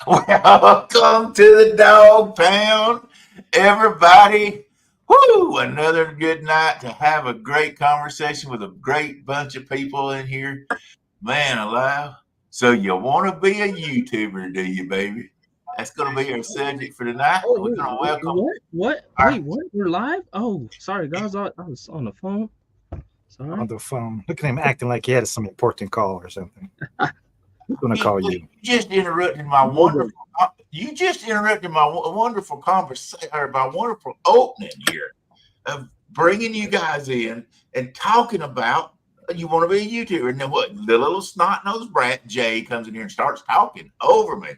Welcome to the Dog Pound, everybody. Woo! Another good night to have a great conversation with a great bunch of people in here. Man alive. So you want to be a YouTuber, do you, baby? That's going to be our subject for tonight. Oh, We're going to welcome what? What? our Wait, what? We're live? Oh, sorry, guys. I was on the phone. Sorry. On the phone. Look at him acting like he had some important call or something. Who's going to call you? You just interrupted my wonderful. You just interrupted my wonderful conversation or my wonderful opening here of bringing you guys in and talking about you want to be a YouTuber. And then what? The little snot-nosed brat Jay comes in here and starts talking over me.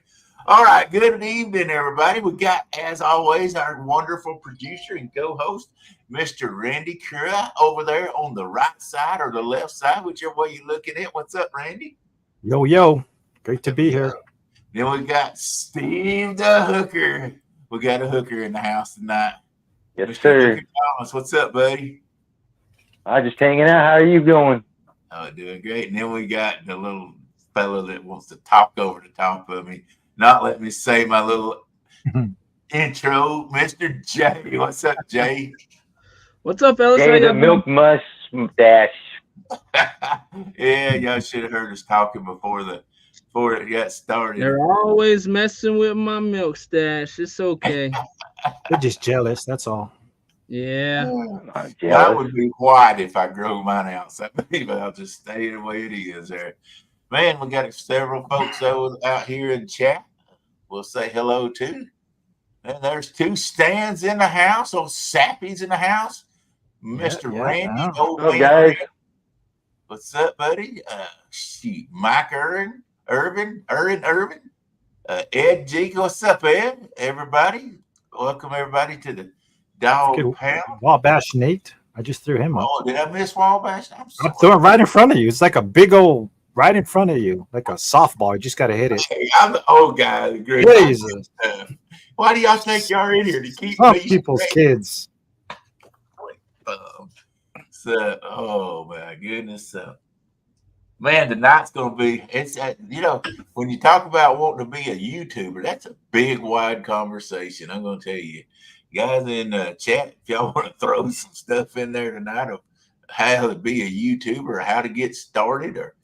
All right, good evening, everybody. We got, as always, our wonderful producer and co-host, Mr. Randy Cura, over there on the right side or the left side, whichever way you're looking at. What's up, Randy? Yo, yo. Great to be here. Then we got Steve the Hooker. We got a hooker in the house tonight. Yes, Mr. sir. Hooker Thomas, what's up, buddy? I'm just hanging out. How are you going? Oh, doing great. And then we got the little fellow that wants to talk over the top of me. Not let me say my little intro, Mr. Jay. What's up, Jay? What's up, fellas? Jay the milk mustache. Yeah, y'all should have heard us talking before it got started. They're always messing with my milk stash. It's okay. They're just jealous. That's all. Yeah. I would be white if I grew mine out, so maybe I'll just stay the way it is there. Man, we got several folks out here in chat. We'll say hello to. And there's two Stans in the house, old Sappies in the house. Mr. Randy, old What's up, guys? What's up, buddy? Mike Irvin, Ed G. What's up, Ed? Everybody, welcome everybody to the Dog Pound. Wabash Nate. I just threw him up. Oh, did I miss Wabash? I'm sorry. I'm throwing right in front of you. It's like a big old right in front of you, like a softball. You just got to hit it. Hey, I'm the old guy. The great Jesus. Why do y'all think y'all are in here to keep Some me people's straight? kids. So, oh my goodness. Man, tonight's going to be, it's, when you talk about wanting to be a YouTuber, that's a big, wide conversation. I'm going to tell you. Guys in the chat, if y'all want to throw some stuff in there tonight of how to be a YouTuber or how to get started or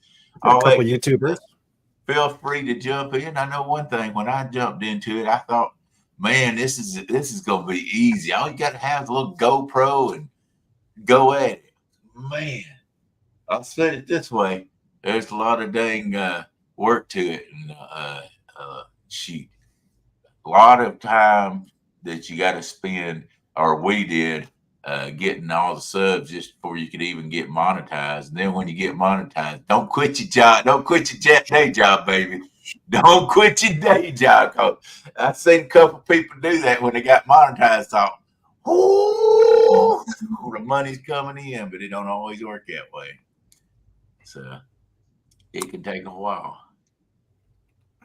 A couple YouTubers. Feel free to jump in. I know one thing, when I jumped into it, I thought, man, this is going to be easy. All you got to have is a little GoPro and go at it. Man, I'll say it this way. There's a lot of dang work to it. And shoot, a lot of time that you got to spend, or we did, getting all the subs just before you could even get monetized. And then when you get monetized, don't quit your job. Don't quit your day job, baby. Don't quit your day job. Cause I've seen a couple people do that when they got monetized. Thought, oh, the money's coming in, but it don't always work that way. So it can take a while.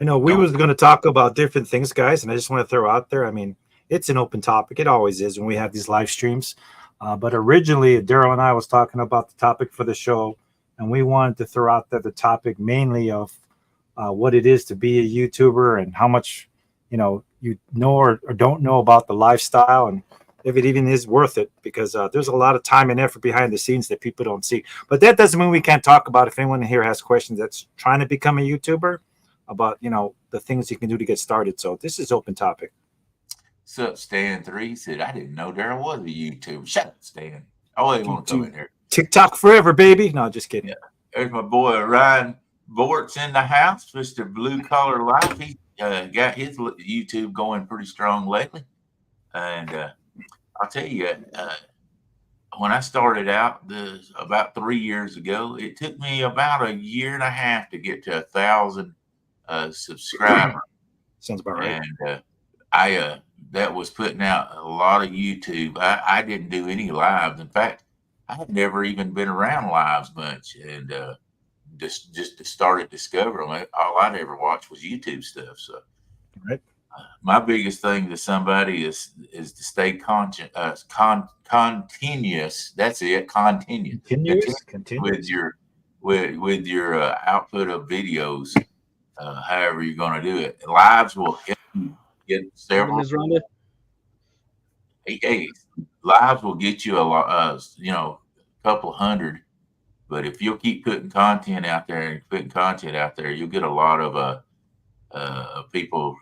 I know we was going to talk about different things, guys, and I just want to throw out there. I mean, it's an open topic. It always is when we have these live streams. But originally, Daryl and I was talking about the topic for the show, and we wanted to throw out there the topic mainly of what it is to be a YouTuber and how much, you know or don't know about the lifestyle and if it even is worth it, because there's a lot of time and effort behind the scenes that people don't see. But that doesn't mean we can't talk about, if anyone here has questions that's trying to become a YouTuber, about, the things you can do to get started. So this is open topic. What's up, Stan3 said, I didn't know Daryl was a YouTuber. Shut up, Stan. Oh, they want to come in here. TikTok forever, baby. No, just kidding. Yeah. There's my boy Ryan Bort's in the house, Mr. Blue Collar Life. He got his YouTube going pretty strong lately. And I'll tell you, when I started out about 3 years ago, it took me about a year and a half to get to 1,000 subscribers. Sounds about right. And I that was putting out a lot of YouTube. I didn't do any lives. In fact, I had never even been around lives much, and just started discovering it. All I'd ever watched was YouTube stuff. So, Right. My biggest thing to somebody is to stay continuous. That's it. Continuous. With your output of videos. However you're going to do it. Lives will help you get several. Ms. Rhonda? Hey, lives will get you a lot, a couple hundred. But if you'll keep putting content out there, you'll get a lot of people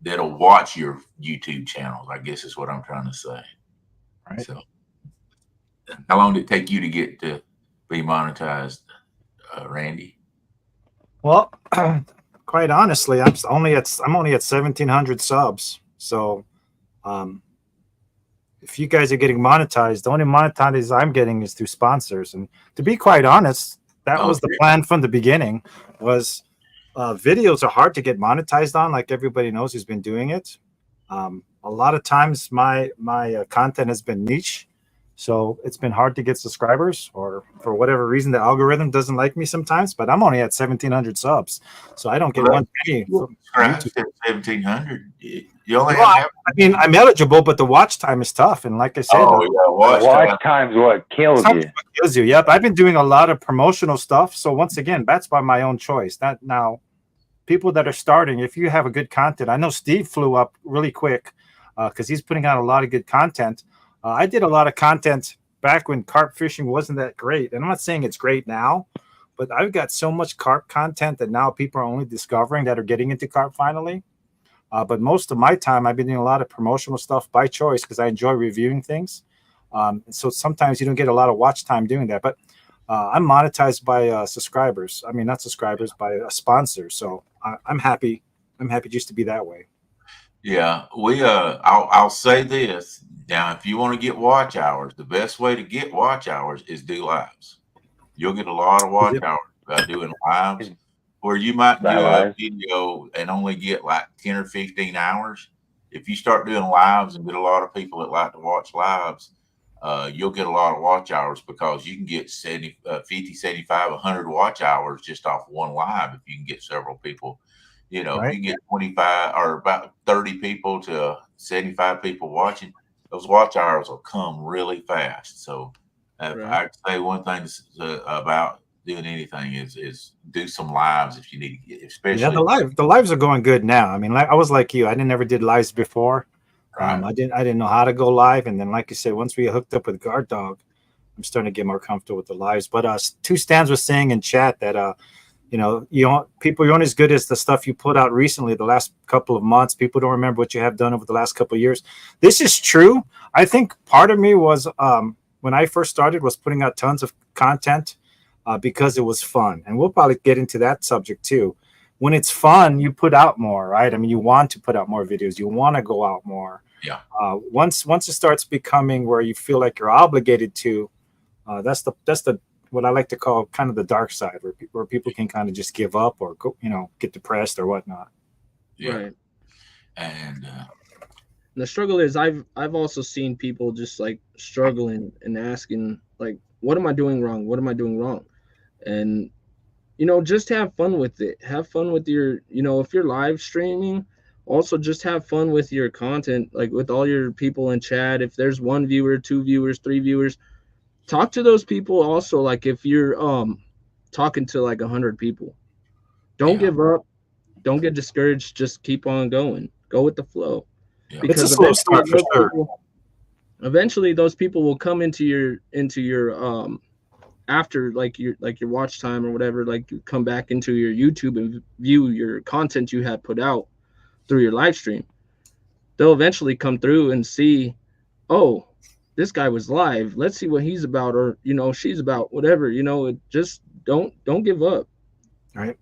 that'll watch your YouTube channels. I guess is what I'm trying to say. Right. So, how long did it take you to get to be monetized, Randy? Well, quite honestly, I'm only at 1,700 subs. So, if you guys are getting monetized, the only monetized I'm getting is through sponsors. And to be quite honest, that was the plan from the beginning. Was videos are hard to get monetized on, like everybody knows who's been doing it. A lot of times, my content has been niche. So it's been hard to get subscribers, or for whatever reason, the algorithm doesn't like me sometimes. But I'm only at 1,700 subs, so I don't get one penny. From YouTube. 1,700. You only Well, have. I mean, I'm eligible, but the watch time is tough. And like I said, watch time's what kills you. Kills you. Yep, I've been doing a lot of promotional stuff. So once again, that's by my own choice. That now, people that are starting, if you have a good content, I know Steve flew up really quick because he's putting out a lot of good content. I did a lot of content back when carp fishing wasn't that great. And I'm not saying it's great now, but I've got so much carp content that now people are only discovering that are getting into carp finally. But most of my time, I've been doing a lot of promotional stuff by choice because I enjoy reviewing things. So sometimes you don't get a lot of watch time doing that. But I'm monetized by subscribers. I mean, not subscribers, by a sponsor. So I'm happy. I'm happy just to be that way. Yeah, I'll say this. Now, if you want to get watch hours, the best way to get watch hours is do lives. You'll get a lot of watch hours by doing lives, where you might do a video and only get like 10 or 15 hours. If you start doing lives and get a lot of people that like to watch lives, you'll get a lot of watch hours because you can get 50, 75, 100 watch hours just off one live if you can get several people. Right. If you get 25 or about 30 people to 75 people watching, those watch hours will come really fast. So I'd say one thing about doing anything is do some lives if you need to get, especially. Yeah, the lives are going good now. I mean, I was like you. I never did lives before. Right. I didn't know how to go live. And then, like you said, once we hooked up with Guard Dog, I'm starting to get more comfortable with the lives. But Two Stands was saying in chat that people, you're only as good as the stuff you put out recently, the last couple of months. People don't remember what you have done over the last couple of years. This is true. I think part of me was when I first started was putting out tons of content because it was fun. And we'll probably get into that subject too. When it's fun, you put out more, right? I mean, you want to put out more videos. You want to go out more. Yeah. Once it starts becoming where you feel like you're obligated to, that's the what I like to call kind of the dark side, where people can kind of just give up or go, get depressed or whatnot. Yeah. Right. And the struggle is I've also seen people just like struggling and asking like, what am I doing wrong? What am I doing wrong? And just have fun with it. Have fun with your, if you're live streaming, also just have fun with your content, like with all your people in chat. If there's 1 viewer, 2 viewers, 3 viewers, talk to those people also. Like if you're talking to like 100 people, don't give up, don't get discouraged, just keep on going, go with the flow. Yeah. It's a slow start for sure. Eventually those people will come into your after like your watch time or whatever, like you come back into your YouTube and view your content you have put out through your live stream. They'll eventually come through and see, oh, this guy was live. Let's see what he's about, or she's about, whatever. Just don't give up. Right.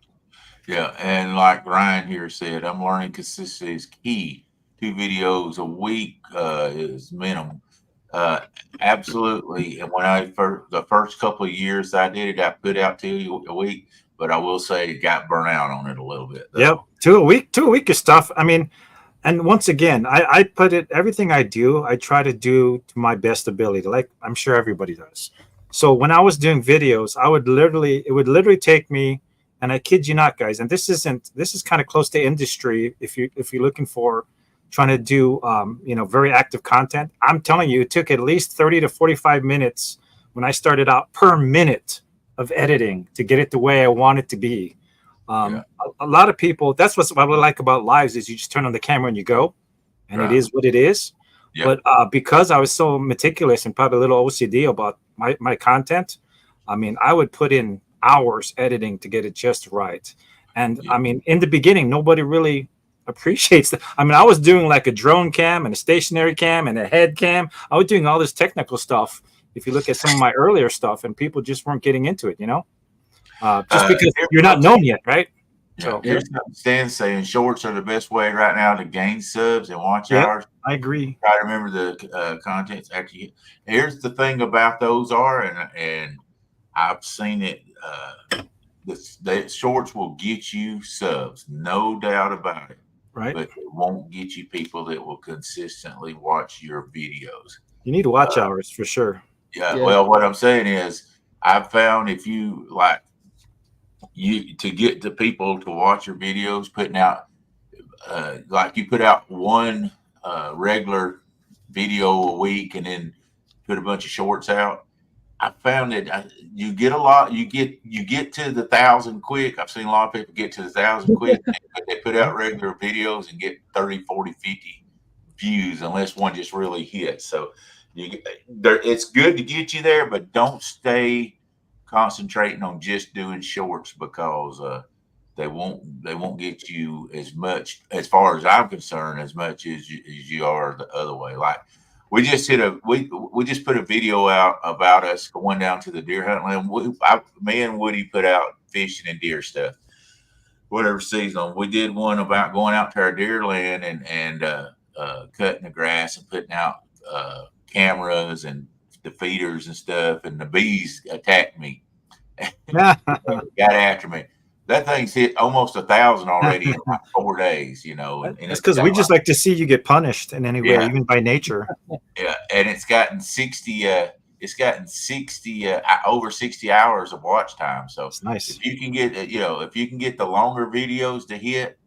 Yeah, and like Ryan here said, I'm learning consistency is key. 2 videos a week is minimum. Absolutely. And when the first couple of years I did it, I put out 2 a week, but I will say it got burnt out on it a little bit. Though. Yep, 2 a week is stuff. I mean, and once again, I put it everything I do, I try to do to my best ability, like I'm sure everybody does. So when I was doing videos, it would literally take me, and I kid you not, guys, and this is kind of close to industry if you're looking for trying to do very active content. I'm telling you, it took at least 30 to 45 minutes when I started out per minute of editing to get it the way I want it to be. A lot of people, that's what I like about lives is you just turn on the camera and you go, and it is what it is. Yeah. But because I was so meticulous and probably a little OCD about my content, I mean, I would put in hours editing to get it just right. And I mean, in the beginning, nobody really appreciates that. I mean, I was doing like a drone cam and a stationary cam and a head cam. I was doing all this technical stuff. If you look at some of my earlier stuff, and people just weren't getting into it, just because you're not known yet, right? So here's Stan saying shorts are the best way right now to gain subs and watch hours. I agree. Try to remember the contents. Actually, here's the thing about those and I've seen it. The shorts will get you subs, no doubt about it. Right. But it won't get you people that will consistently watch your videos. You need watch hours for sure. Yeah. Well, what I'm saying is, I've found if you like. To get the people to watch your videos, putting out like you put out one regular video a week and then put a bunch of shorts out. I found that you get a lot. You get to the 1,000 quick. I've seen a lot of people get to the 1,000 quick. They put out regular videos and get 30, 40, 50 views unless one just really hits. So it's good to get you there, but don't stay concentrating on just doing shorts because they won't get you as much, as far as I'm concerned, as much as you are the other way. Like we just we just put a video out about us going down to the deer hunt land. Me and Woody put out fishing and deer stuff, whatever season. We did one about going out to our deer land and cutting the grass and putting out cameras and the feeders and stuff, and the bees attacked me. Got after me. That thing's hit almost 1,000 already in like 4 days, And it's because we just like to see you get punished in any way, even by nature. Yeah, and it's gotten 60. Over 60 hours of watch time. So it's nice. If you can get, if you can get the longer videos to hit,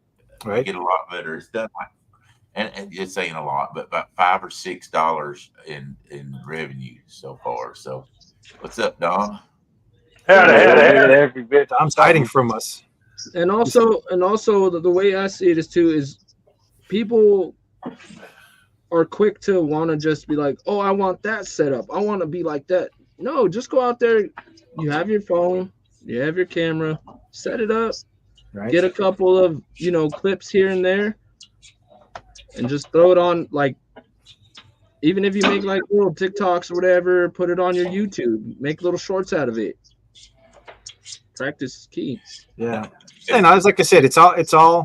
you get a lot better. It's done like. And it's saying a lot, but about $5 or $6 in revenue so far. So, what's up, Don? Dom's hiding from us. And also, the way I see it is people are quick to want to just be like, oh, I want that set up. I want to be like that. No, just go out there. You have your phone, you have your camera, set it up, get a couple of clips here and there. And just throw it on, like, even if you make like little TikToks or whatever, put it on your YouTube, make little shorts out of it. Practice is key. Yeah. And like I said, it's a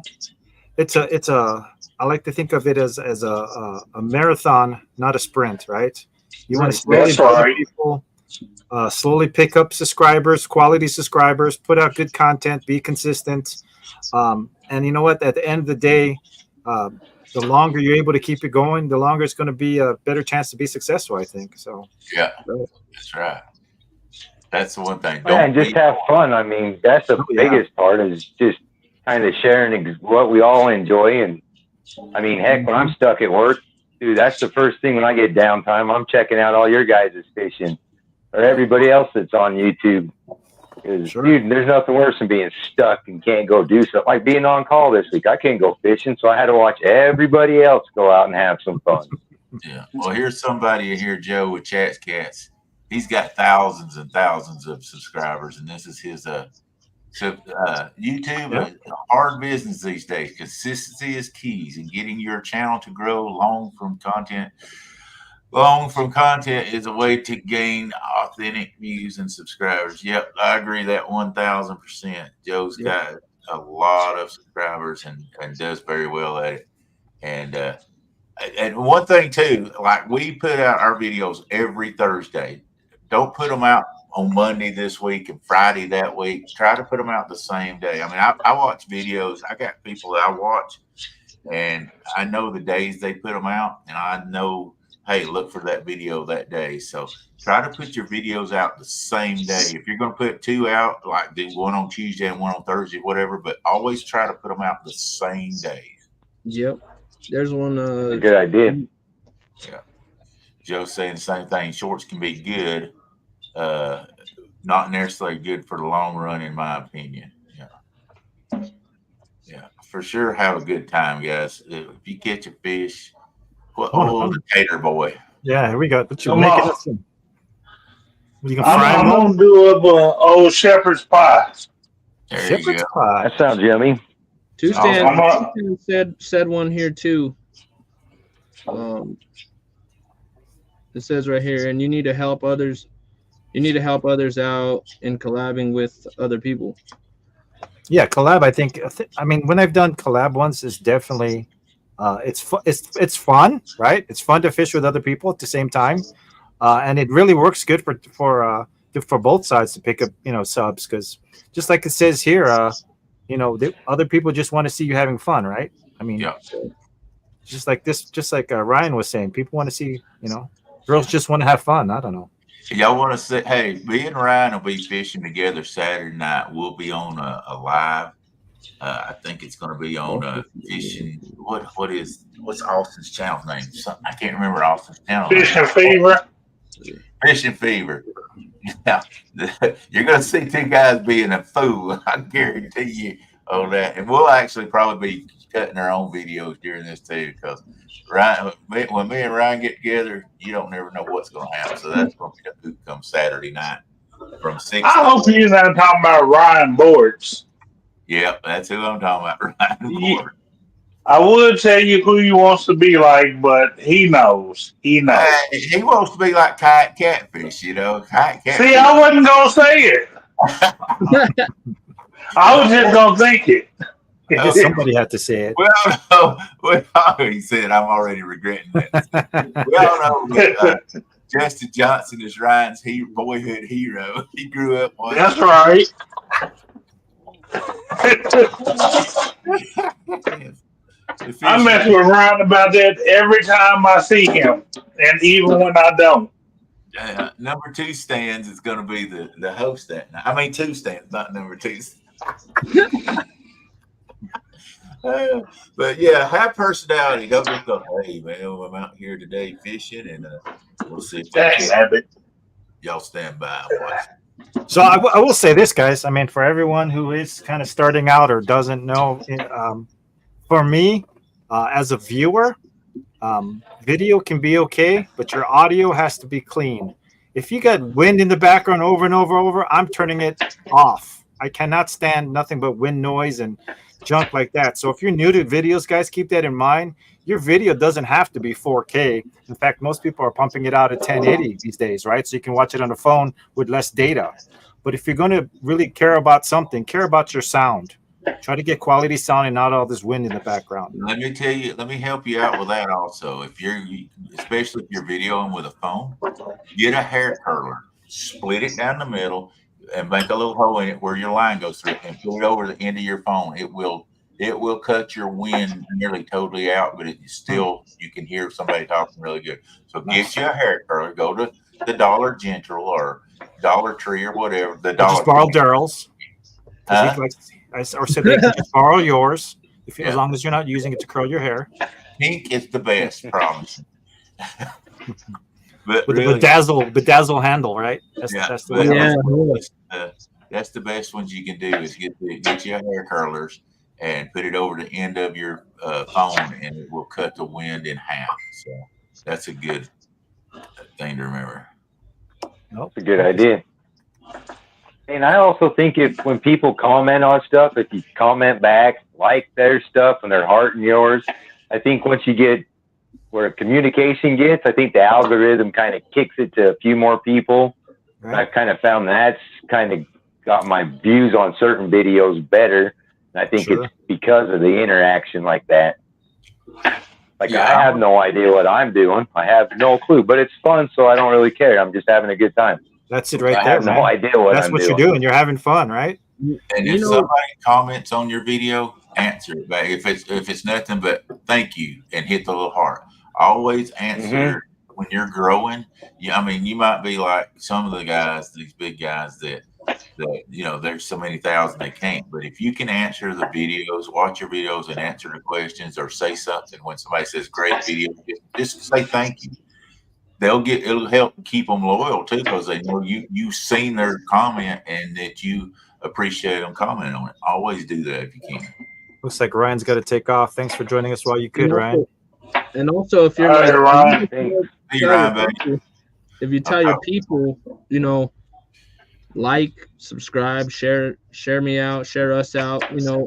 I like to think of it as a marathon, not a sprint, right? You want to slowly build people, slowly pick up subscribers, quality subscribers, put out good content, be consistent. And you know what? At the end of the day, the longer you're able to keep it going, the longer it's going to be a better chance to be successful, I think. So yeah, that's right. That's the one thing. And just have fun. I mean, that's the biggest part, is just kind of sharing what we all enjoy. And I mean, heck, when I'm stuck at work, dude, that's the first thing when I get downtime. I'm checking out all your guys' fishing or everybody else that's on YouTube. Dude, there's nothing worse than being stuck and can't go do something. Like being on call this week, I can't go fishing, so I had to watch everybody else go out and have some fun. Yeah. Well, here's somebody here, Joe, with Chats Cats. He's got thousands and thousands of subscribers, and this is his YouTube. Hard business these days. Consistency is keys, and getting your channel to grow long from content is a way to gain authentic views and subscribers. Yep, I agree that 1,000%. Joe's got a lot of subscribers and does very well at it. And And one thing too, like we put out our videos every Thursday. Don't put them out on Monday this week and Friday that week. Try to put them out the same day. I mean, I watch videos. I got people that I watch, and I know the days they put them out, and I know, hey, look for that video that day. So try to put your videos out the same day. If you're going to put two out, like do one on Tuesday and one on Thursday, whatever, but always try to put them out the same day. Yep. There's one. Good idea. Yeah. Joe's saying the same thing. Shorts can be good, not necessarily good for the long run, in my opinion. Yeah. Yeah, for sure. Have a good time, guys. If you catch a fish, the tater boy. Yeah, here we go. What you Come making on. us some? You can fry I'm them up? gonna do up old shepherd's pie. There you Shepherd's go. pie. That sounds yummy. Two I'm Stan said one here too. It says right here, and you need to help others. You need to help others out in collabing with other people. Yeah, collab. I mean, when I've done collab ones, it's definitely it's fun, right? It's fun to fish with other people at the same time, and it really works good for both sides to pick up subs, because just like it says here, other people just want to see you having fun, right? I mean, Yeah. just like Ryan was saying, people want to see, girls just want to have fun. I don't know. Y'all want to say, hey, me and Ryan will be fishing together Saturday night. We'll be on a live. I think it's going to be on fishing. What's Austin's channel's name? I can't remember Austin's channel. Fishing Fever. Fishing Fever. Yeah, you're going to see two guys being a fool. I guarantee you on that. And we'll actually probably be cutting our own videos during this too, because Ryan, when me and Ryan get together, you don't never know what's going to happen. So that's going to be the hoop come Saturday night from 6. I hope you're not talking about Ryan Boards. Yep, that's who I'm talking about, Ryan. Yeah. I would tell you who he wants to be like, but he knows. He knows. He wants to be like Kayak Catfish, Kayak Catfish. See, I wasn't gonna say it. I was just gonna think it. Somebody had to say it. We already said I'm already regretting that. We all know that, Justin Johnson is Ryan's boyhood hero. He grew up on. That's right. I mess with Ryan about that every time I see him, and even when I don't. Number 2 stands is going to be the host that night. I mean, 2 stands, not number 2. But yeah, have personality. Don't just go, hey man, I'm out here today fishing, and we'll see if y'all stand by and watch. So I will say this, guys. I mean, for everyone who is kind of starting out or doesn't know, for me, as a viewer, video can be okay, but your audio has to be clean. If you got wind in the background over and over, I'm turning it off. I cannot stand nothing but wind noise and junk like that. So if you're new to videos, guys, keep that in mind. Your video doesn't have to be 4K. In fact, most people are pumping it out at 1080 these days, right? So you can watch it on the phone with less data. But if you're going to really care about something, care about your sound. Try to get quality sound and not all this wind in the background. Let me help you out with that also. Especially if you're videoing with a phone, get a hair curler, split it down the middle, and make a little hole in it where your line goes through, and put it over the end of your phone. It will cut your wind nearly totally out, but you can hear somebody talking really good. So get you a hair curler. Go to the Dollar General or Dollar Tree or whatever. Just borrow Daryl's. Or said they can just borrow yours as long as you're not using it to curl your hair. Pink is the best, promise. But with really, the bedazzle handle, right? That's the one. That's the best ones you can do is get your hair curlers and put it over the end of your phone, and it will cut the wind in half. So that's a good thing to remember. That's a good idea. And I also think when people comment on stuff, if you comment back, like their stuff and their heart and yours, I think once you get where communication gets, I think the algorithm kind of kicks it to a few more people. Right. I've kind of found that's kind of got my views on certain videos better. And I think it's because of the interaction like that. Like Yeah, I have no idea what I'm doing. I have no clue, but it's fun, so I don't really care. I'm just having a good time. That's it right I there, have no man. idea what That's I'm what doing. you're doing. You're having fun, right? And You if know, somebody comments on your video, answer it. But if it's nothing but thank you and hit the little heart. Always answer when you're growing. I mean, you might be like some of the guys, these big guys that there's so many thousand they can't. But if you can answer the videos, watch your videos and answer the questions or say something when somebody says great video, just say thank you. It'll help keep them loyal too, because they know you've seen their comment and that you appreciate them commenting on it. Always do that if you can. Looks like Ryan's got to take off. Thanks for joining us while you could, Ryan. And also, if you're All right, Ryan. See you, Ryan, baby. if you tell your people, like, subscribe, share me out, share us out.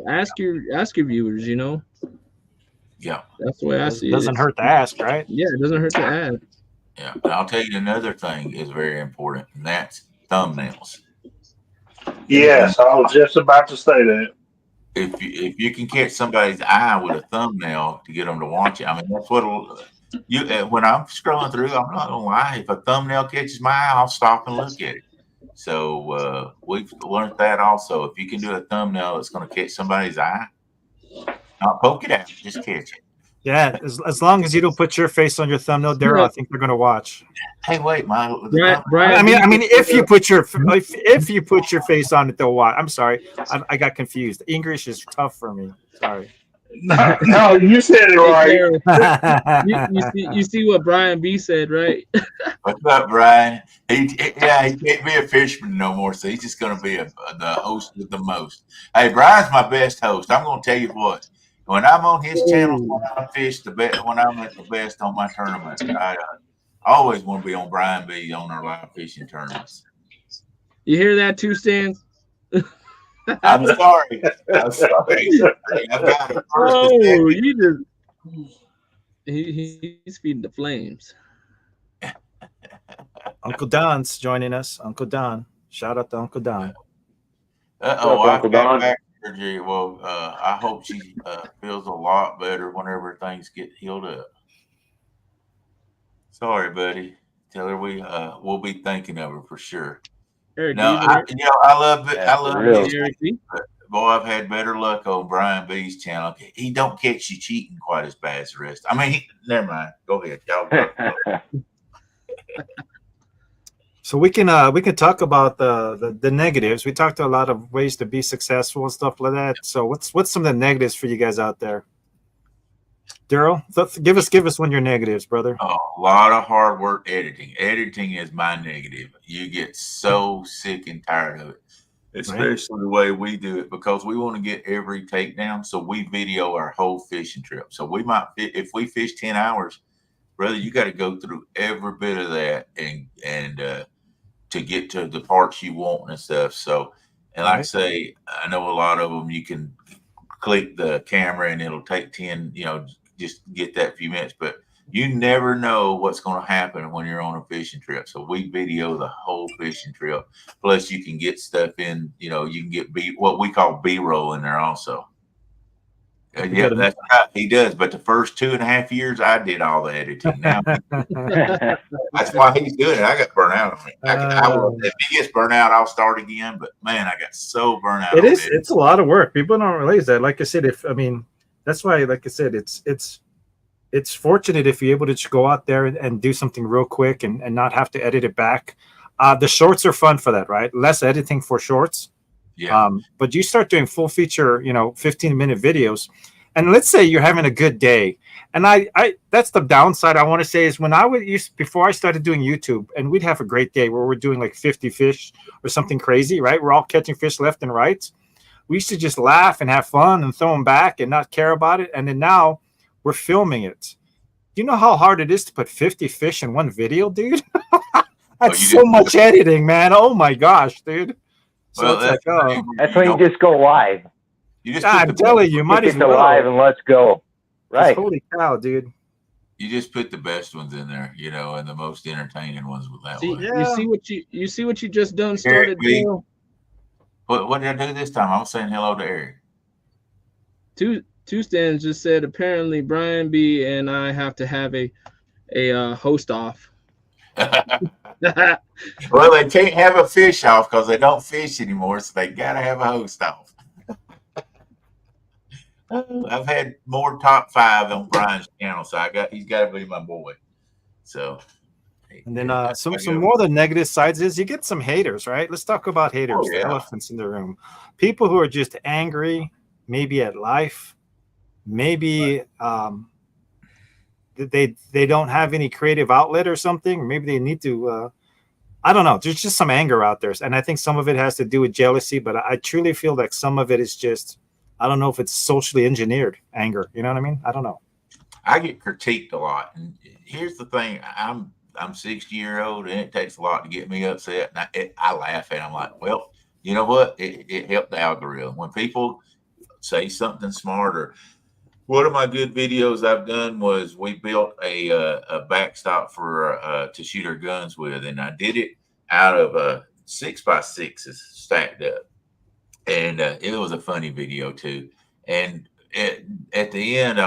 Ask your viewers. Yeah. That's the way I see it. Doesn't hurt to ask, right? Yeah, it doesn't hurt to ask. Yeah. And I'll tell you another thing is very important, and that's thumbnails. Yes, I was just about to say that. If you can catch somebody's eye with a thumbnail to get them to watch it, I mean that's what when I'm scrolling through, I'm not gonna lie. If a thumbnail catches my eye, I'll stop and look at it. So we've learned that also. If you can do a thumbnail that's going to catch somebody's eye, not poke it out, just catch it. Yeah, as long as you don't put your face on your thumbnail, Daryl, I think they're going to watch. Hey, wait, Brian, I mean, if you put your face on it, they'll watch. I'm sorry, I got confused. English is tough for me. Sorry. No, you said it right. You see what Brian B said, right? What's up, Brian? He can't be a fisherman no more, so he's just going to be the host with the most. Hey, Brian's my best host. I'm going to tell you what. When I'm on his channel, when I fish when I'm at the best on my tournament, I always want to be on Brian B on our live fishing tournaments. You hear that too, Stan? I'm sorry. I'm sorry. I've got it first. Oh, you just he's feeding the flames. Uncle Don's joining us. Uncle Don. Shout out to Uncle Don. Uncle Don. Surgery. Well, I hope she feels a lot better whenever things get healed up. Sorry, buddy. Tell her we'll be thinking of her for sure. Eric, no, I love it. I love it. Boy, I've had better luck on Brian B's channel. He don't catch you cheating quite as bad as the rest. I mean, never mind. Go ahead, y'all. So we can talk about the negatives. We talked a lot of ways to be successful and stuff like that. So what's some of the negatives for you guys out there? Daryl, give us one of your negatives, brother. Oh, a lot of hard work editing. Editing is my negative. You get so sick and tired of it, especially the way we do it, because we want to get every takedown. So we video our whole fishing trip. So we might, if we fish 10 hours, brother, you got to go through every bit of that and to get to the parts you want and stuff. So, and like I say, I know a lot of them, you can click the camera and it'll take 10, just get that few minutes, but you never know what's going to happen when you're on a fishing trip. So we video the whole fishing trip. Plus you can get stuff in, you can get what we call B-roll in there also. Yeah, that's right. He does. But the first 2.5 years, I did all the editing. Now, that's why he's doing it. I got burnt out on it. If he gets burnt out, I'll start again. But man, I got so burnt out. It's a lot of work. People don't realize that. Like I said, that's why, like I said, it's fortunate if you're able to just go out there and do something real quick and not have to edit it back. The shorts are fun for that, right? Less editing for shorts. Yeah. But you start doing full feature, 15-minute videos, and let's say you're having a good day. And I that's the downside I want to say is when before I started doing YouTube, and we'd have a great day where we're doing like 50 fish or something crazy, right? We're all catching fish left and right. We used to just laugh and have fun and throw them back and not care about it. And then now we're filming it. Do you know how hard it is to put 50 fish in one video, dude? That's so much editing, man. Oh my gosh, dude. So well, that's when you just go live. I'm telling you, might as well live and let's go. Right. Holy cow, dude. You just put the best ones in there, and the most entertaining ones with that one. You see what you just done started doing? What did I do this time? I was saying hello to Eric. Two Stands just said apparently Brian B and I have to have a host off. Well, they can't have a fish off because they don't fish anymore, so they gotta have a host off. I've had more top 5 on Brian's channel, so he's got to be my boy. So, and then some more of the negative sides is you get some haters, right? Let's talk about haters, Oh, yeah. the elephants in the room, people who are just angry, maybe at life, maybe they don't have any creative outlet or something, or maybe they need to. I don't know. There's just some anger out there, and I think some of it has to do with jealousy, but I truly feel like some of it is just. I don't know if it's socially engineered anger. You know what I mean? I don't know. I get critiqued a lot. And here's the thing. I'm 60-year-old, and it takes a lot to get me upset. And I laugh at it. I'm like, well, you know what? It helped the algorithm. When people say something smart, or one of my good videos I've done was we built a backstop for to shoot our guns with. And I did it out of 6x6s stacked up. And it was a funny video too. And at the end,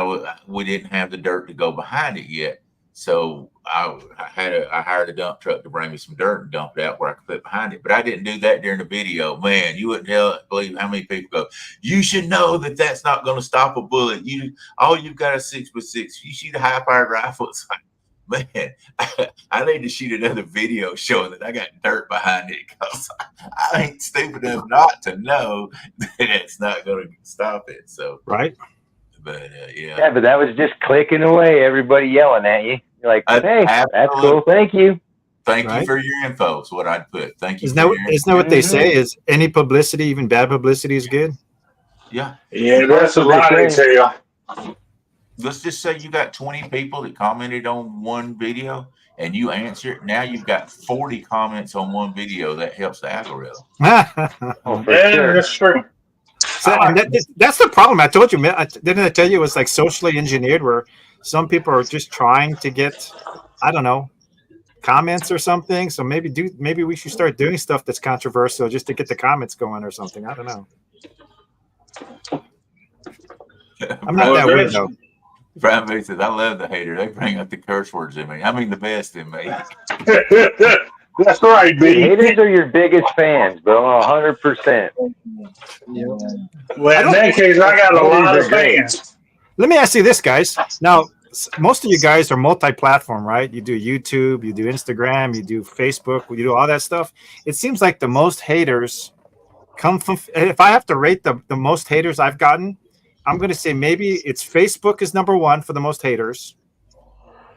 we didn't have the dirt to go behind it yet. So I hired a dump truck to bring me some dirt and dump it out where I could put behind it. But I didn't do that during the video. Man, you wouldn't believe how many people go, you should know that that's not going to stop a bullet. All you've got is 6x6. You shoot a high-powered rifle. It's like, man, I need to shoot another video showing that I got dirt behind it, because I ain't stupid enough not to know that it's not going to stop it. So, right. But yeah, but that was just clicking away. Everybody yelling at you. You're like, hey, that's cool. Thank you. Thank you for your info. Is what I'd put. Thank you. Isn't that what they say? Is any publicity, even bad publicity, is good? Yeah. Yeah, that's a lot they tell. Let's just say you got 20 people that commented on one video and you answer it. Now you've got 40 comments on one video. That helps the algorithm. That's true. So, that's the problem. I told you, man. Didn't I tell you it was like socially engineered, where some people are just trying to get, I don't know, comments or something. So maybe we should start doing stuff that's controversial just to get the comments going or something. I don't know. I'm not that way though. Brian B says, I love the hater. They bring up the curse words in me. I mean, the best in me. That's right, B. Haters are your biggest fans, bro. 100%. Yeah. Well, in that case, I got a lot of fans. Let me ask you this, guys. Now, most of you guys are multi-platform, right? You do YouTube, you do Instagram, you do Facebook, you do all that stuff. It seems like the most haters come from, if I have to rate the most haters I've gotten, I'm going to say maybe it's Facebook is number 1 for the most haters.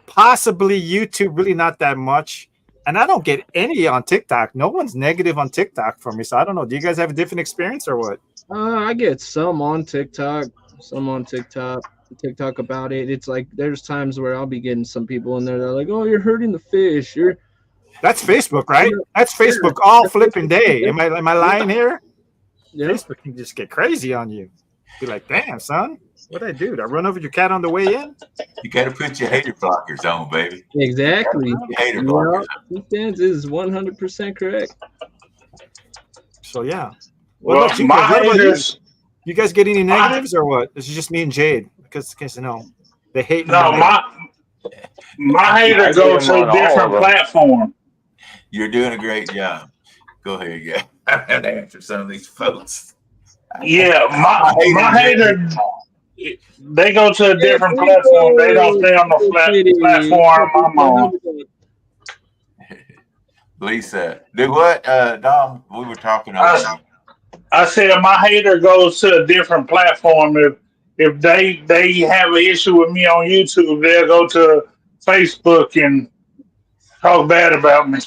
Possibly YouTube, really not that much. And I don't get any on TikTok. No one's negative on TikTok for me. So I don't know. Do you guys have a different experience or what? I get some on TikTok about it. It's like there's times where I'll be getting some people in there that are like, oh, you're hurting the fish. That's Facebook, right? That's Facebook all flipping day. Am I lying here? Yeah. Facebook can just get crazy on you. Be like, damn, son, what'd I do? Did I run over your cat on the way in? You got to put your hater blockers on, baby. Exactly. Hater blockers. Two Stands is 100% correct. So yeah. Well, my haters. You guys get any negatives or what? This is just me and Jade because you know they hate. No, my hater goes to a different platform. You're doing a great job. Go ahead, yeah. I have to answer some of these folks. Yeah, my hater, they go to a different platform. They don't stay on the platform I'm on. Lisa, do what? Dom, we were talking about. I said my hater goes to a different platform. If they have an issue with me on YouTube, they'll go to Facebook and talk bad about me.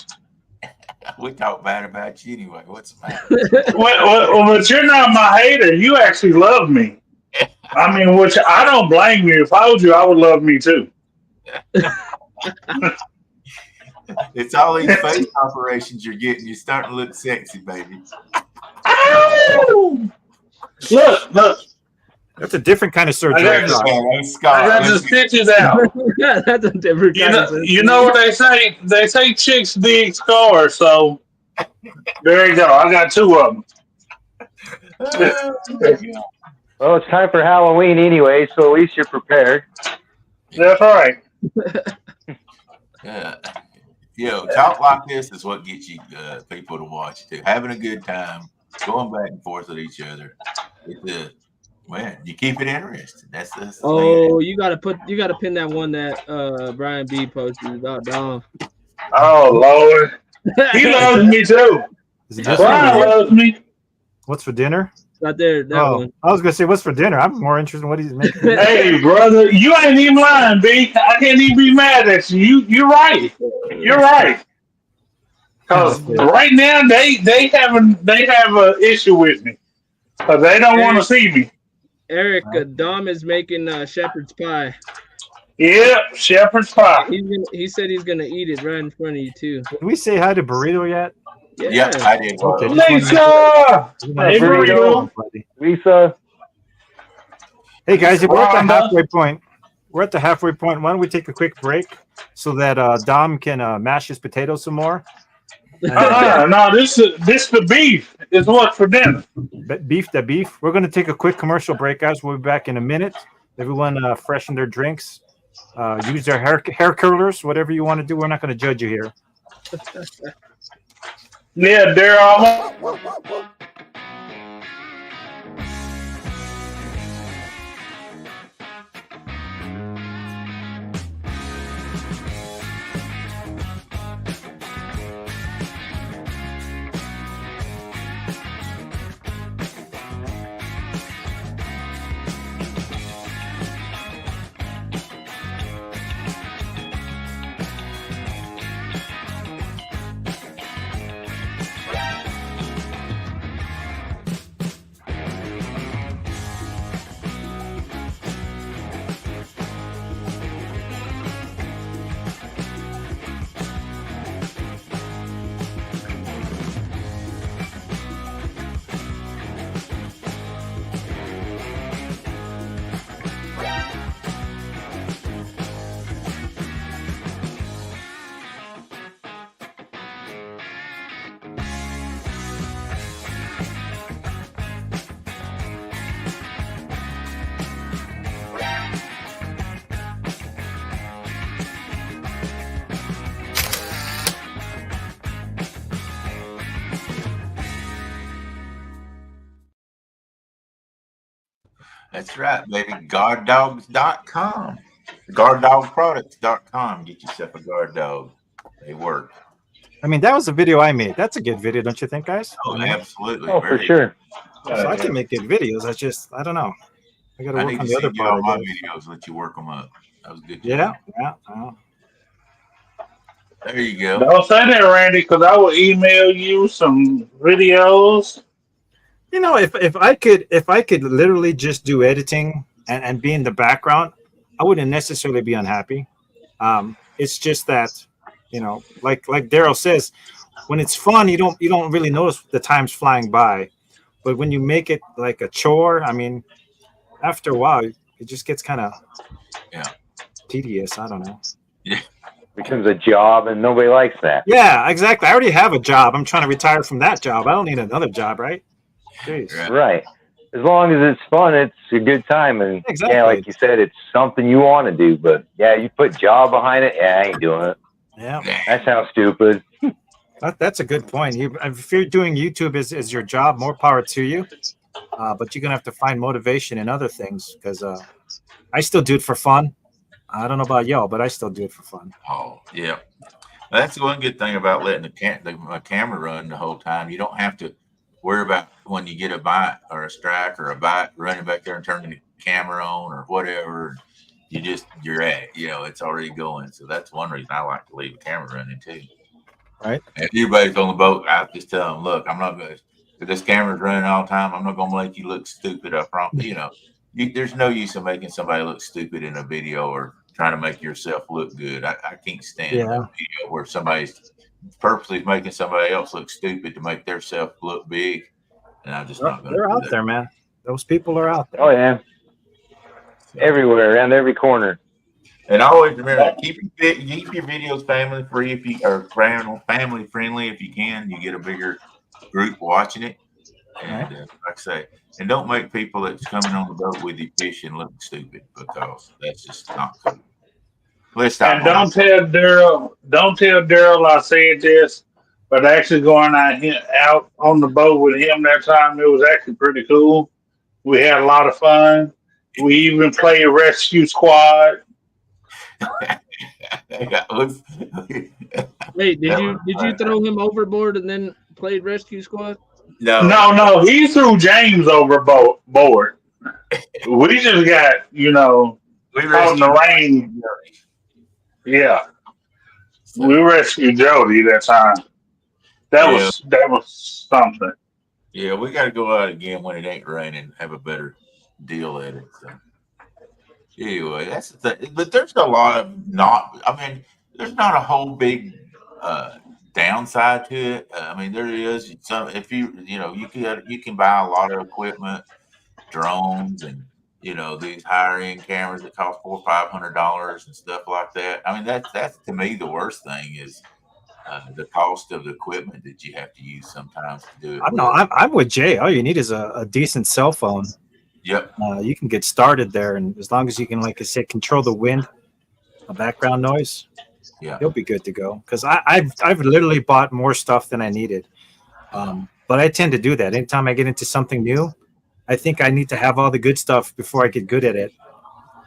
We talk bad about you anyway. What's the matter? Well, but you're not my hater. You actually love me. I mean, which I don't blame you. If I was you, I would love me too. It's all these face operations you're getting. You're starting to look sexy, baby. Ow! Look. That's a different kind of surgery. I got the stitches out. That's a different kind of surgery. You know what they say? They say chicks dig scars. So there you go. I got 2 of them. Well, it's time for Halloween anyway, so at least you're prepared. That's right. Talk like this is what gets you people to watch too. Having a good time, going back and forth with each other. Man, you keep it interesting. That's the thing. Oh, you gotta pin that one that Brian B posted about Dom. Oh Lord, he loves me too. Is it just Brian loves me. what's for dinner? Right there, that one. I was gonna say what's for dinner. I'm more interested in what he's making. Hey, brother, you ain't even lying, B. I can't even be mad at you. You're right. You're right. Cause right now they have an issue with me. Cause they don't want to see me. Eric, Dom is making shepherd's pie. Yep, shepherd's pie. He said he's gonna eat it right in front of you too. Did we say hi to Burrito yet? Yeah, I did. Okay. Lisa! Hey, Burrito. Lisa. Hey guys, we're at the Rhonda. halfway point. We're at the halfway point. Why don't we take a quick break so that Dom can mash his potatoes some more? No, this the beef is what's for dinner. Beef. We're going to take a quick commercial break, guys. We'll be back in a minute. Everyone freshen their drinks. Use their hair curlers, whatever you want to do. We're not going to judge you here. Yeah, Daryl. That's right, baby. Guarddogs.com. Guarddogproducts.com. Get yourself a guard dog. They work. I mean, that was a video I made. That's a good video, don't you think, guys? Oh, absolutely. Oh, for sure. So I can make good videos. I don't know. I got to I work need on to the other send you all part. my videos, let you work them up. That was good. Yeah. There you go. Don't say that, Randy, because I will email you some videos. You know, if I could literally just do editing and be in the background, I wouldn't necessarily be unhappy. It's just that, you know, like Daryl says, when it's fun, you don't really notice the time's flying by. But when you make it like a chore, I mean, after a while, it just gets kind of tedious. I don't know. Yeah. Becomes a job, and nobody likes that. Yeah, exactly. I already have a job. I'm trying to retire from that job. I don't need another job, right? Jeez. Right. Right. As long as it's fun, it's a good time. And Exactly. yeah, like you said, it's something you want to do. But yeah, you put job behind it. Yeah, I ain't doing it. Yeah. That sounds stupid. That's a good point. If you're doing YouTube as your job, more power to you. But you're gonna have to find motivation in other things because I still do it for fun. I don't know about y'all, but I still do it for fun. Oh, yeah. That's the one good thing about letting the camera run the whole time. You don't have to worry about when you get a bite or a strike or a bite running back there and turning the camera on or whatever. You're at it. You know, it's already going. So that's one reason I like to leave the camera running too. Right. If everybody's on the boat, I just tell them, look, I'm not going to, if this camera's running all the time, I'm not going to make you look stupid. I promise. You know, there's no use in making somebody look stupid in a video or trying to make yourself look good. I can't stand a video where somebody's purposely making somebody else look stupid to make their self look big. And I'm just not going to. They're out there, man. Those people are out there. Oh yeah, everywhere, around every corner. And always remember, keep your videos family free family friendly if you can. You get a bigger group watching it. And like I say, and don't make people that's coming on the boat with you fishing look stupid, because that's just not cool. Let's And not. don't tell Daryl I said this, but actually going out on the boat with him that time, it was actually pretty cool. We had a lot of fun. We even played Rescue Squad. Wait, did you throw him overboard and then played Rescue Squad? No, he threw James overboard. We just got, we out in the rain. Yeah, we rescued Jody that time. That was something. Yeah, we got to go out again when it ain't raining. Have a better deal at it. So anyway, that's the thing. But there's a lot of not. I mean, there's not a whole big downside to it. I mean, there is some. If you can buy a lot of equipment, drones, and these higher end cameras that cost $400-$500 and stuff like that. I mean, that's to me the worst thing is the cost of the equipment that you have to use sometimes to do it. I'm with Jay. All you need is a decent cell phone. Yep. You can get started there, and as long as you can, like I said, control the wind, the background noise, you'll be good to go. Because I've literally bought more stuff than I needed, but I tend to do that. Anytime I get into something new, I think I need to have all the good stuff before I get good at it,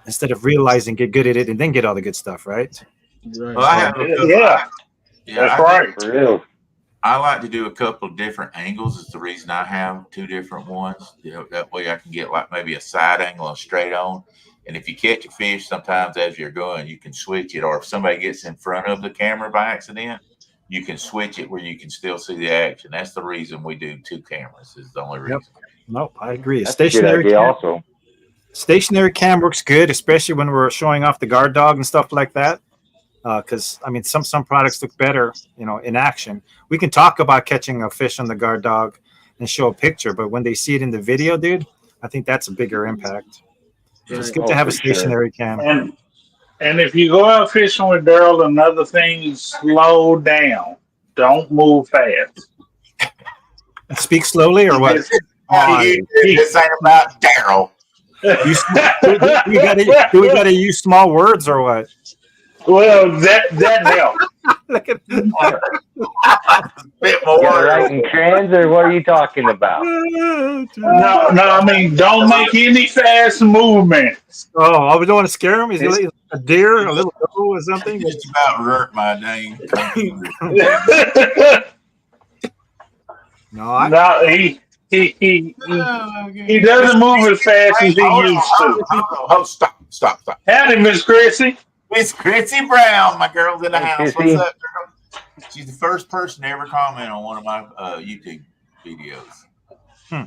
instead of realizing get good at it and then get all the good stuff, right? Right. Well, that's right. For real. I like to do a couple of different angles. Is the reason I have two different ones. That way I can get like maybe a side angle and straight on. And if you catch a fish, sometimes as you're going, you can switch it. Or if somebody gets in front of the camera by accident, you can switch it where you can still see the action. That's the reason we do two cameras. Is the only reason. Nope, I agree. That's a good idea also. Stationary cam works good, especially when we're showing off the guard dog and stuff like that. Because I mean, some products look better, in action. We can talk about catching a fish on the guard dog and show a picture, but when they see it in the video, dude, I think that's a bigger impact. Right. It's good to have a stationary cam. And if you go out fishing with Daryl, another thing is slow down. Don't move fast. Speak slowly or what? This ain't about Daryl. Do we gotta use small words or what? Well, that helps. Look at Bit more. Writing trends, or what are you talking about? No, I mean, don't make any fast movements. Oh, we don't want to scare him. Is he like a deer, a little doe or something? He just about hurt my name. No, he doesn't move as fast as he used to. Oh, stop. Howdy, Miss Chrissy. Miss Chrissy Brown, my girl's in the Hey, house. Chrissy. What's up, girl? She's the first person to ever comment on one of my YouTube videos.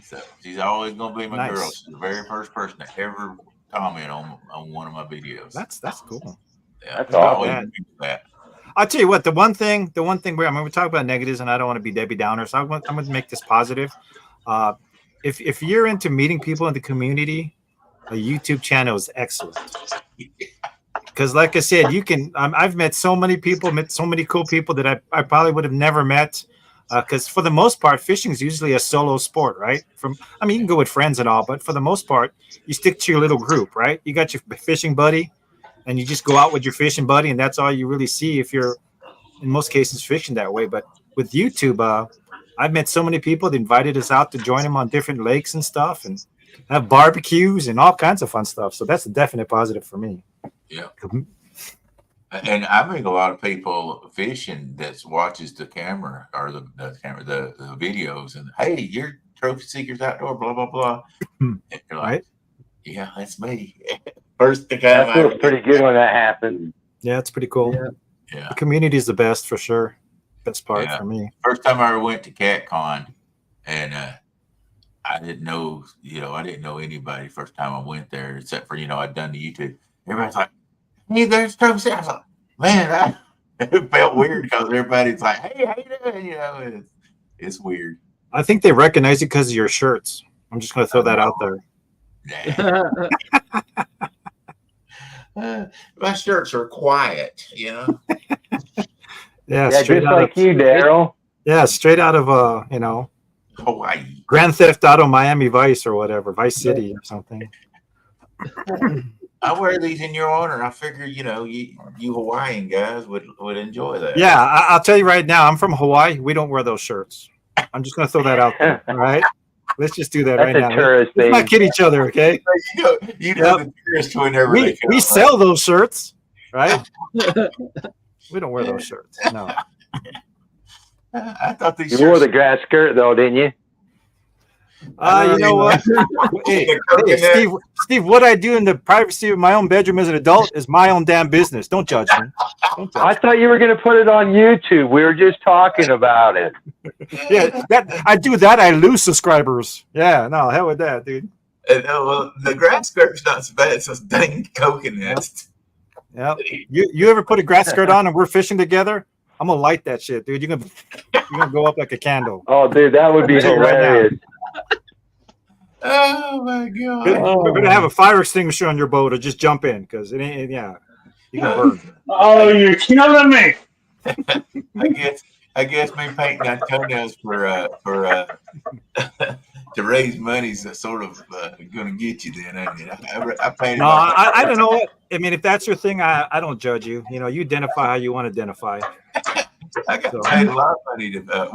So she's always gonna be my girl. She's the very first person to ever comment on one of my videos. That's cool. Yeah, That's awesome. I'll tell you what. The one thing we talk about negatives, and I don't want to be Debbie Downer, so I'm going to make this positive. If you're into meeting people in the community, a YouTube channel is excellent. Because, like I said, you can. I've met so many people, met so many cool people that I probably would have never met. Because for the most part, fishing is usually a solo sport, right? You can go with friends and all, but for the most part, you stick to your little group, right? You got your fishing buddy, and you just go out with your fishing buddy, and that's all you really see if you're, in most cases, fishing that way. But with YouTube, I've met so many people that invited us out to join them on different lakes and stuff, and have barbecues and all kinds of fun stuff. So that's a definite positive for me. Yeah. And I think a lot of people fishing that watches the camera or the videos, and hey, you're Trophy Seekers Outdoor, blah blah blah. And you're like, right? Yeah, that's me. First thing That feels pretty good when that happens. Yeah, it's pretty cool. Yeah. The community is the best for sure. Best part for me. First time I ever went to CatCon, and I didn't know anybody first time I went there, except for I'd done the YouTube. Everybody's like, "Hey, there's Trophy Seekers." I was like, man, it felt weird because everybody's like, "Hey, how you doing?" It's weird. I think they recognize you because of your shirts. I'm just going to throw that out there. My shirts are quiet, Yeah, just like you, Daryl. Yeah, straight out of Hawaii. Grand Theft Auto Miami Vice or whatever, Vice City or something. I wear these in your honor. I figure, you Hawaiian guys would enjoy that. Yeah, I'll tell you right now, I'm from Hawaii. We don't wear those shirts. I'm just going to throw that out there. All right. Let's just do that That's right a now. tourist Let's thing. not kid each other, okay? You know the tourists whenever they come. We sell those shirts, right? We don't wear those shirts. No. I thought these You wore the grass skirt though, didn't you? You know what? Hey, Steve, what I do in the privacy of my own bedroom as an adult is my own damn business. Don't judge me. Don't judge I thought you were going to put it on YouTube. We were just talking about it. Yeah, I do that. I lose subscribers. Yeah, no, hell with that, dude. Well, the grass skirt's not so bad. It's those dang coconuts. Yeah. You ever put a grass skirt on and we're fishing together? I'm gonna light that shit, dude. You're gonna go up like a candle. Oh, dude, that would be hilarious. Oh my god! We're gonna have a fire extinguisher on your boat, or just jump in because it ain't. Yeah, you can burn. Oh, you're killing me. I guess me painting our toenails for to raise money's sort of going to get you then, ain't it? I painted. No, I don't know what. I mean, if that's your thing, I don't judge you. You identify how you want to identify. I got paid a lot of money to.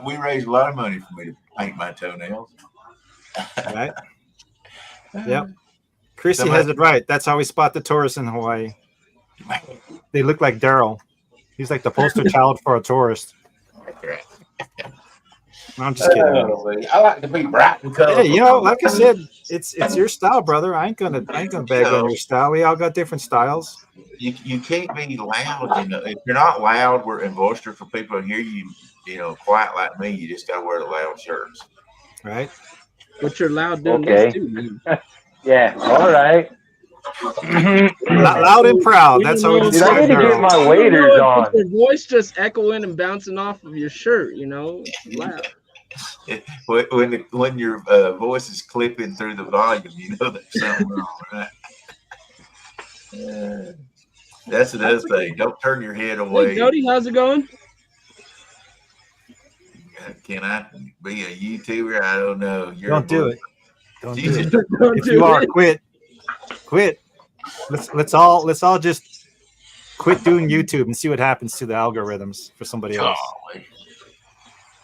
We raised a lot of money for me to paint my toenails. Right. Yep. Chrissy has it right. That's how we spot the tourists in Hawaii. They look like Daryl. He's like the poster child for a tourist. No, I'm just kidding. I like to be bright and colorful. Hey, like I said, it's your style, brother. I ain't gonna bag on your style. We all got different styles. You can't be loud. If you're not loud, and boisterous for people to hear you. Quiet like me. You just gotta wear the loud shirts. Right. But you're loud doing Okay. this too. Yeah. All right. Loud and proud. That's how we Dude, I describe need to get Daryl. my waders on. Your voice just echoing and bouncing off of your shirt. It's loud. When your voice is clipping through the volume, there's something wrong, right? That's another thing. Don't turn your head away. Hey, Jody, how's it going? Can I be a YouTuber? I don't know. Don't do it. Don't do it. Don't If do you are, it. quit. Let's all just quit doing YouTube and see what happens to the algorithms for somebody else.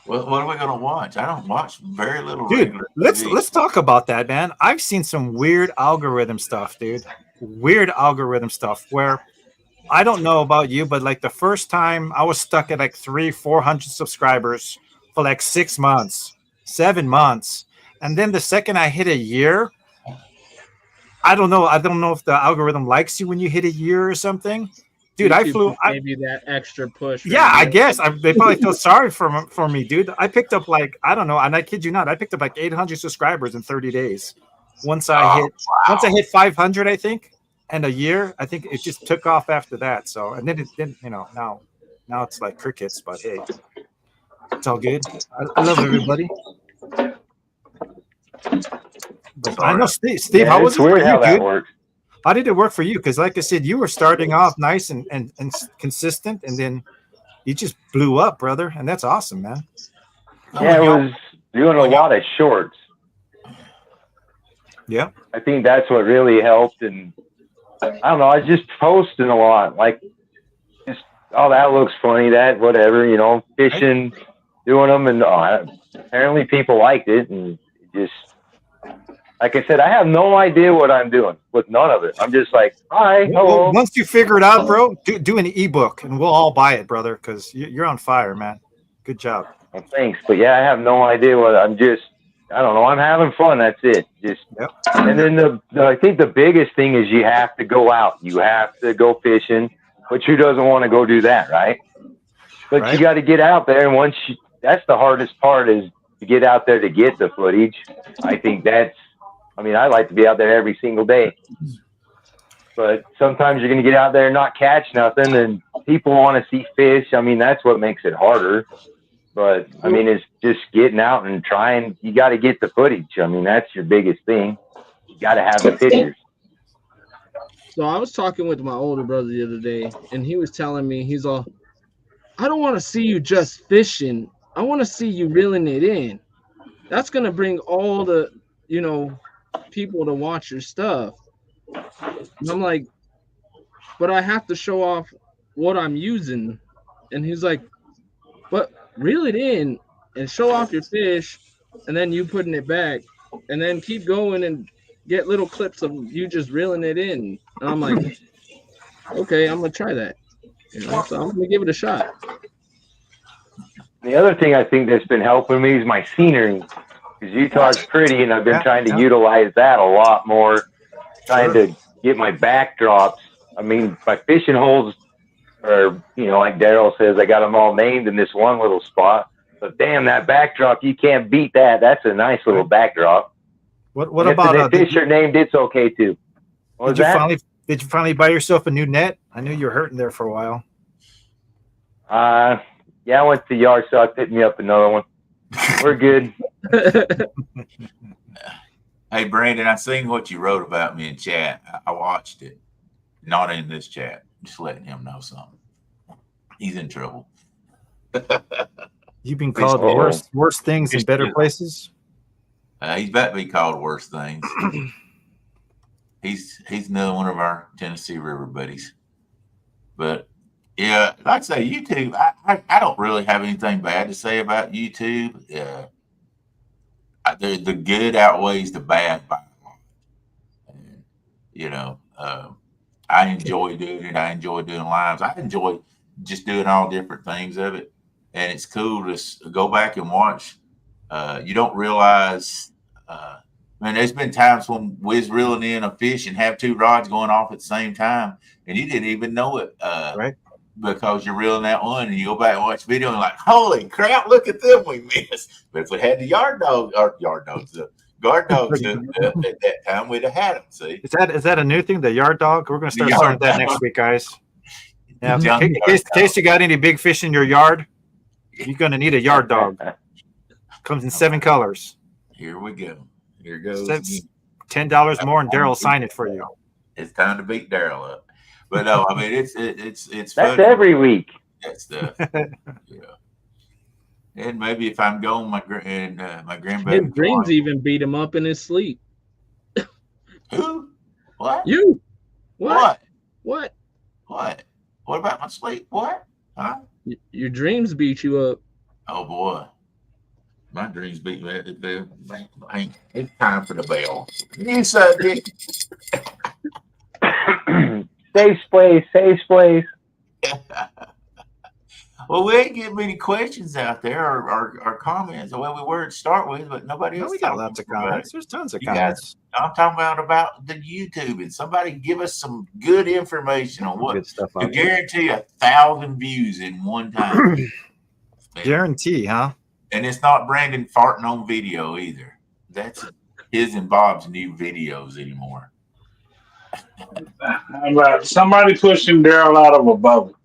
What are we gonna watch? I don't watch very little. Dude, regular TV. let's talk about that, man. I've seen some weird algorithm stuff, dude. Weird algorithm stuff where I don't know about you, but like the first time I was stuck at like 300-400 subscribers for like 6 months, 7 months. And then the second I hit a year, I don't know if the algorithm likes you when you hit a year or something. Dude, YouTube gave you that extra push. Yeah, I guess they probably feel sorry for me, dude. I picked up like, I don't know, and I kid you not, I picked up like 800 subscribers in 30 days. Once I hit 500, I think, and a year, I think it just took off after that. So, and then it didn't, now it's like crickets, but hey, it's all good. I love everybody. But I know Steve, how was it for you, how that dude? works. How did it work for you? Because like I said, you were starting off nice and consistent, and then you just blew up, brother. And that's awesome, man. Yeah, I was doing a lot of shorts. Yeah. I think that's what really helped. And I don't know, I was just posting a lot. Like, just, oh, that looks funny, that, whatever, fishing, doing them. And apparently people liked it. And just, like I said, I have no idea what I'm doing with none of it. I'm just like, hi, hello. Well, once you figure it out, bro, do an ebook and we'll all buy it, brother, because you're on fire, man. Good job. Well, thanks. But yeah, I have no idea what I don't know. I'm having fun. That's it. And then I think the biggest thing is you have to go out. You have to go fishing, but who doesn't want to go do that, right? But you got to get out there. And that's the hardest part is to get out there to get the footage. I think I like to be out there every single day, but sometimes you're going to get out there and not catch nothing, and people want to see fish. That's what makes it harder. But it's just getting out and trying. You got to get the footage. That's your biggest thing. You got to have the pictures. So I was talking with my older brother the other day, and he was telling me, he's all, I don't want to see you just fishing. I want to see you reeling it in. that's gonna bring all the, you know, people to watch your stuff. And I'm like, but I have to show off what I'm using. And he's like, but reel it in and show off your fish, and then you putting it back, and then keep going and get little clips of you just reeling it in. And I'm like, okay, I'm gonna try that. You know, so I'm gonna give it a shot. The other thing I think that's been helping me is my scenery, because Utah's pretty, and I've been trying to utilize that a lot more, trying to get my backdrops. I mean, my fishing holes are, you know, like Daryl says, I got them all named in this one little spot. But damn, that backdrop, you can't beat that. That's a nice little backdrop. What And about if the fish are named, it's okay too. What was that? Did you finally buy yourself a new net? I knew you were hurting there for a while. Yeah, I went to Yard Stock, picked me up another one. We're good. Hey, Brandon, I seen what you wrote about me in chat. I watched it. Not in this chat. Just letting him know something. He's in trouble. You've been called worse things in better places. He's about to be called worse things. He's another one of our Tennessee River buddies. But yeah, like I say, YouTube, I don't really have anything bad to say about YouTube. The good outweighs the bad by a lot. And, you know, I enjoy doing it. I enjoy doing lives. I enjoy just doing all different things of it. And it's cool to go back and watch. You don't realize, man, there's been times when we was reeling in a fish and have two rods going off at the same time, and you didn't even know it. Right. Because you're reeling that one, and you go back and watch the video, and you're like, holy crap, look at them we missed. But if we had the guard dogs at that time, we'd have had them. See, is that a new thing? The yard dog? We're going to start starting that next week, guys. Yeah, in case you got any big fish in your yard, you're going to need a yard dog. Comes in 7 colors. Here we go. Here goes. $10 more, and Daryl will sign it for you. It's time to beat Daryl up. But no, I mean it's That's funny. every week. That stuff. Yeah. And maybe if I'm going, my grandbaby. His dreams even beat him up in his sleep. Who? What? You? What? What? What? What about my sleep? What? Huh? Your dreams beat you up. Oh boy, my dreams beat me. It's time for the bell. You suck it. Safe place. Well, we ain't getting many questions out there or comments. Well, we were to start with, but nobody else. We got lots of comments. There's tons of You comments. I'm talking about the YouTube, and somebody give us some good information on what Good stuff to out there. guarantee 1,000 views in one time. Guarantee, huh? And it's not Brandon farting on video either. That's his and Bob's new videos anymore. Somebody pushing Daryl out of a boat.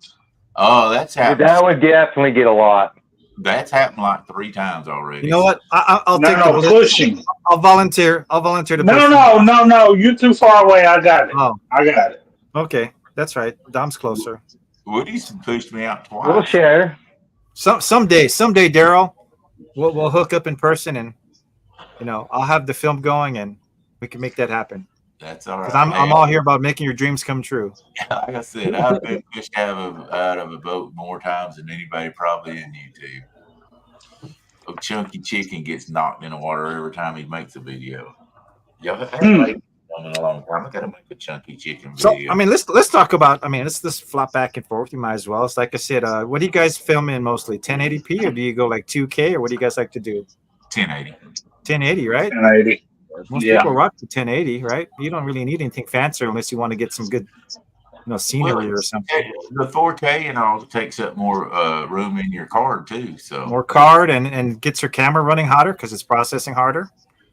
Oh, that's happened. That would definitely get a lot. That's happened like 3 times already. You know what? I'll take No, the pushing. I'll volunteer. I'll volunteer to push. No. You're too far away. I got it. Oh. I got it. Okay, that's right. Dom's closer. Woody's pushed me out twice. We'll share. Someday, Daryl, we'll hook up in person, and I'll have the film going, and we can make that happen. That's all right. Because I'm all here about making your dreams come true. Like I said, I've been pushed out of a boat more times than anybody probably in YouTube. Oh, Chunky Chicken gets knocked in the water every time he makes a video. Y'all haven't made one in a long time. I gotta make a Chunky Chicken video. So I mean, let's talk about. I mean, let's flop back and forth. You might as well. It's like I said. What do you guys film in mostly? 1080p, or do you go like 2K, or what do you guys like to do? 1080. 1080, right? 1080. Most Yeah. people rock to 1080, right? You don't really need anything fancier unless you want to get some good, scenery or something. The 4K and all takes up more room in your card too. So More card and gets your camera running hotter because it's processing harder.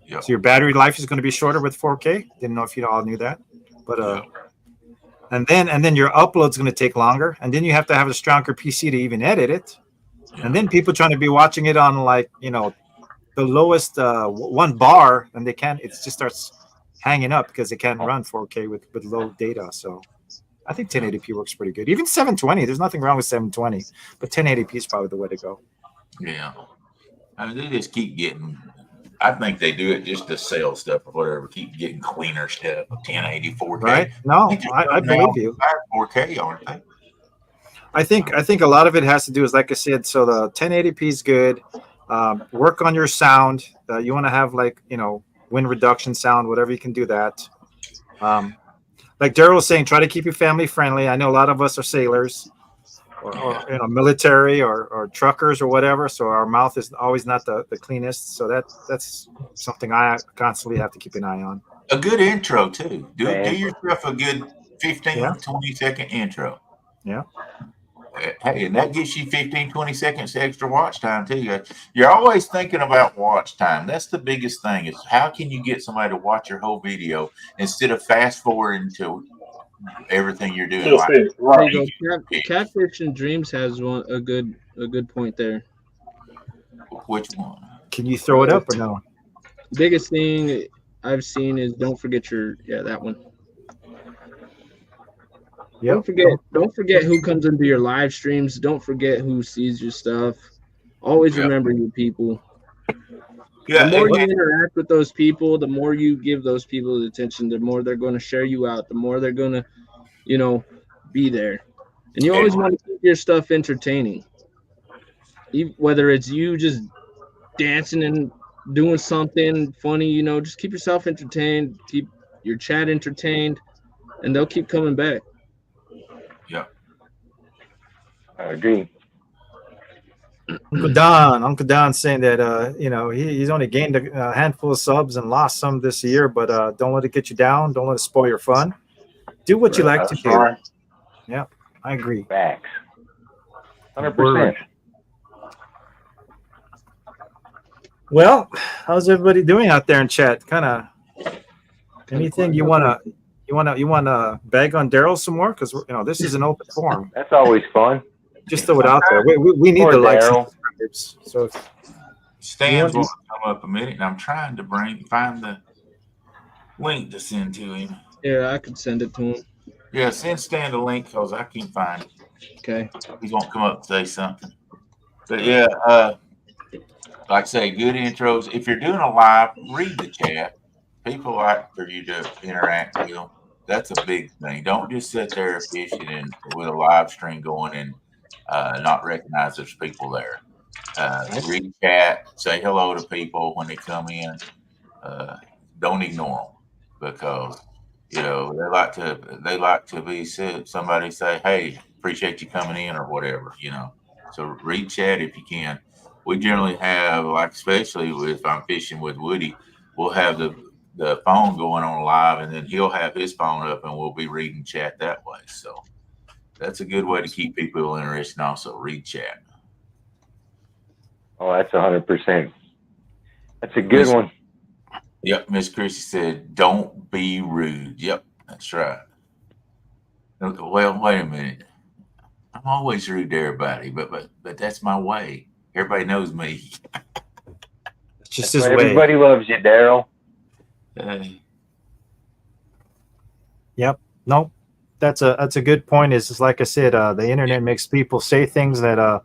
yeah. So your battery life is going to be shorter with 4K. Didn't know if you all knew that, but and then your upload's going to take longer, and then you have to have a stronger PC to even edit it, and then people trying to be watching it on the lowest 1 bar, and they can't. It just starts hanging up because they can't run 4K with low data. So I think 1080p works pretty good. Even 720. There's nothing wrong with 720, but 1080p is probably the way to go. Yeah. I mean, they just keep getting I think they do it just to sell stuff or whatever. Keep getting cleaner stuff. 1080, 4K. Right? No, think they're I coming out believe you. with 4K, aren't they? I think a lot of it has to do is, like I said, so the 1080p is good. Work on your sound. You want to have wind reduction sound, whatever you can do that. Like Daryl was saying, try to keep your family friendly. I know a lot of us are sailors or military or truckers or whatever. So our mouth is always not the cleanest. So that's something I constantly have to keep an eye on. A good intro too. Do Man. yourself a good 15, Yeah. 20-second intro. Yeah. Hey, and that gets you 15, 20 seconds extra watch time too. You're always thinking about watch time. That's the biggest thing, is how can you get somebody to watch your whole video instead of fast forwarding to everything you're doing. Still Like, fit, There right. you go. Catfish and Dreams has a good point there. which one? Can you throw it up or no? Biggest thing I've seen is don't forget that one. Yep. Don't forget who comes into your live streams. Don't forget who sees your stuff. Always Yeah. remember your people. Yeah, The more you and- interact with those people, the more you give those people the attention, the more they're going to share you out, the more they're going to, be there. And you always want to keep your stuff entertaining. Whether it's you just dancing and doing something funny, just keep yourself entertained, keep your chat entertained, and they'll keep coming back. I agree. Uncle Don saying that he's only gained a handful of subs and lost some this year, but don't let it get you down. Don't let it spoil your fun. Do what you like to That's do. right. Yeah, I agree. Facts. 100%. Word. Well, how's everybody doing out there in chat? Kind of anything you wanna bag on Daryl some more, because this is an open forum. That's always fun. Just throw it out there. We need Poor the likes. Daryl. And subscribers. So Stan's You want want- to come up a minute, and I'm trying to find the link to send to him. Yeah, I could send it to him. Yeah, send Stan the link because I can't find it. Okay. He's gonna come up and say something. But yeah, like I say, good intros. If you're doing a live, read the chat. People like for you to interact with them. That's a big thing. Don't just sit there fishing and with a live stream going and not recognize there's people there. Read chat, say hello to people when they come in. Don't ignore them, because they like to be said. Somebody say, "Hey, appreciate you coming in," or whatever. So read chat if you can. We generally have, like, especially if I'm fishing with Woody, we'll have the phone going on live, and then he'll have his phone up, and we'll be reading chat that way. So that's a good way to keep people interested, and also read chat. Oh, that's 100%. That's a good one. Yep, Miss Chrissy said, "Don't be rude." Yep, that's right. Well, wait a minute. I'm always rude to everybody, but that's my way. Everybody knows me. it's just That's his why way. everybody loves you, Daryl. Nope. That's a good point. Is like I said, the internet makes people say things that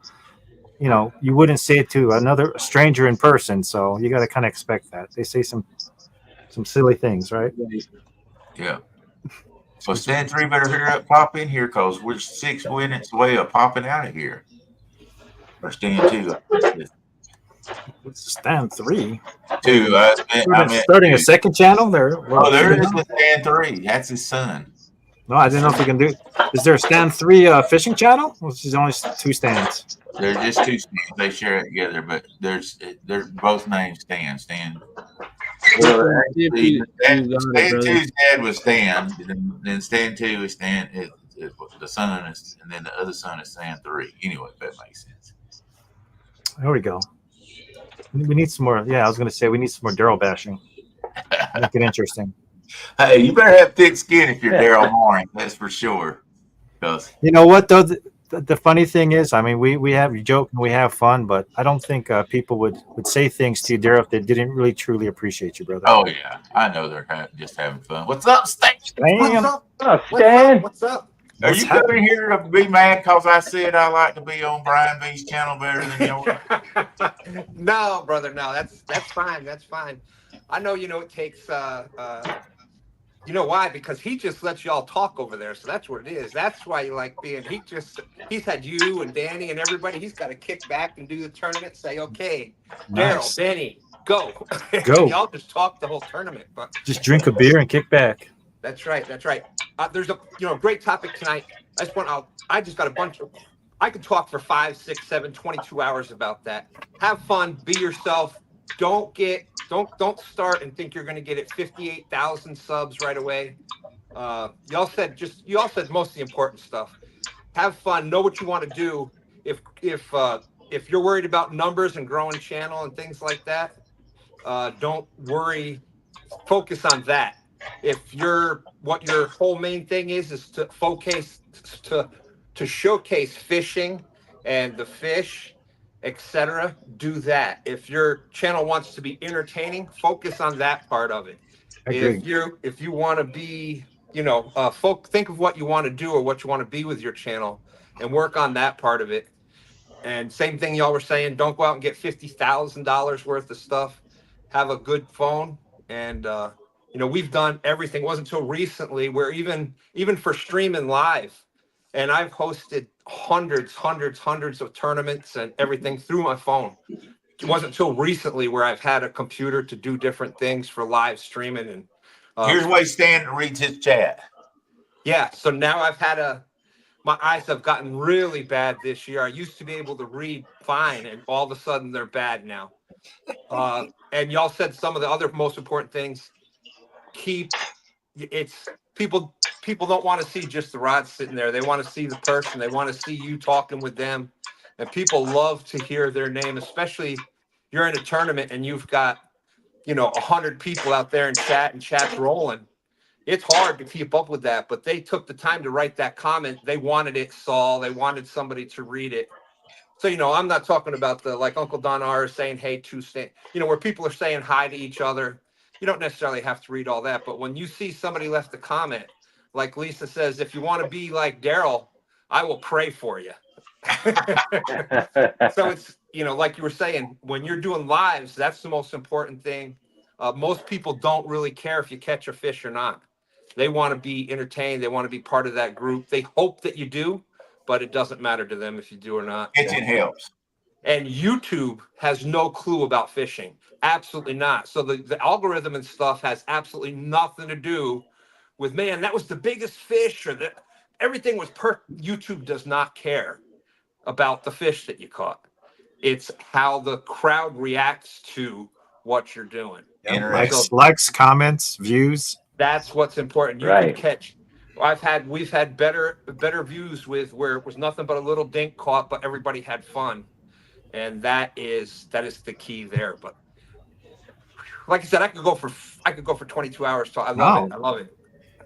you wouldn't say it to a stranger in person. So you got to kind of expect that. They say some silly things, right? Yeah. So Stan 3 better hurry up, pop in here, because we're 6 minutes away of popping out of here. Or Stan 2. It's Stan 3. 2. I meant Starting a 2. second channel there. Oh, there is a Stan 3. That's his son. No, I didn't know if we can do. Is there a Stan 3 fishing channel? Or is there only 2 stands? There's just 2 Stans. They share it together, but they're both named Stan. Stan. Well, If you Stan got it, brother. 2's dad was Stan. Then Stan 2 is Stan. The son is, and then the other son is Stan 3. Anyway, if that makes sense. There we go. We need some more. Yeah, I was going to say we need some more Daryl bashing. Make it interesting. Hey, you better have thick skin if you're Daryl Mooring. That's for sure. Because You know what though? The funny thing is, I mean, we have joke and we have fun, but I don't think people would say things to you, Daryl, if they didn't really truly appreciate you, brother. oh yeah, I know they're just having fun. What's up, Stan? Damn. What's up? Oh, Stan. What's up? Are What's you happening? coming here to be mad because I said I like to be on Brian V's channel better than yours? No, brother, no, that's fine. That's fine. I know, it takes you know why? Because he just lets y'all talk over there. So that's what it is. That's why you like being he's had you and Danny and everybody. He's got to kick back and do the tournament, say, okay, Nice. Daryl, Danny, go. Go. Y'all just talk the whole tournament. But Just drink a beer and kick back. that's right. That's right. There's a great topic tonight. I just got a bunch of I could talk for 5, 6, 7, 22 hours about that. Have fun, be yourself. Don't start and think you're gonna get it 58,000 subs right away. Y'all said most of the important stuff. Have fun, know what you want to do. If you're worried about numbers and growing channel and things like that, don't worry. Focus on that. If what your whole main thing is to focus to showcase fishing and the fish, etc., do that. If your channel wants to be entertaining, focus on that part of it. Agreed. If you want to be, think of what you want to do or what you want to be with your channel and work on that part of it. And same thing y'all were saying, don't go out and get $50,000 worth of stuff. Have a good phone. And we've done everything. It wasn't until recently where even for streaming live, and I've hosted hundreds of tournaments and everything through my phone. It wasn't until recently where I've had a computer to do different things for live streaming. And Here's where Stan reads his chat. yeah, so now I've had my eyes have gotten really bad this year. I used to be able to read fine, and all of a sudden they're bad now. And y'all said some of the other most important things. People don't want to see just the rod sitting there. They want to see the person. They want to see you talking with them. And people love to hear their name, especially you're in a tournament and you've got, 100 people out there in chat and chat's rolling. It's hard to keep up with that, but they took the time to write that comment. They wanted it, Saul. They wanted somebody to read it. So, I'm not talking about like Uncle Don R saying, hey, to Stan, where people are saying hi to each other. You don't necessarily have to read all that. But when you see somebody left a comment, like Lisa says, if you want to be like Daryl, I will pray for you. So it's, like you were saying, when you're doing lives, that's the most important thing. Most people don't really care if you catch a fish or not. They want to be entertained. They want to be part of that group. They hope that you do, but it doesn't matter to them if you do or not. It helps. And YouTube has no clue about fishing. Absolutely not. So the algorithm and stuff has absolutely nothing to do with, man, that was the biggest fish, or that everything was YouTube does not care about the fish that you caught. It's how the crowd reacts to what you're doing. Likes, comments, views. That's what's important. You Right. can catch. We've had better views with where it was nothing but a little dink caught, but everybody had fun, and that is the key there. But like I said, I could go for 22 hours. So I love it.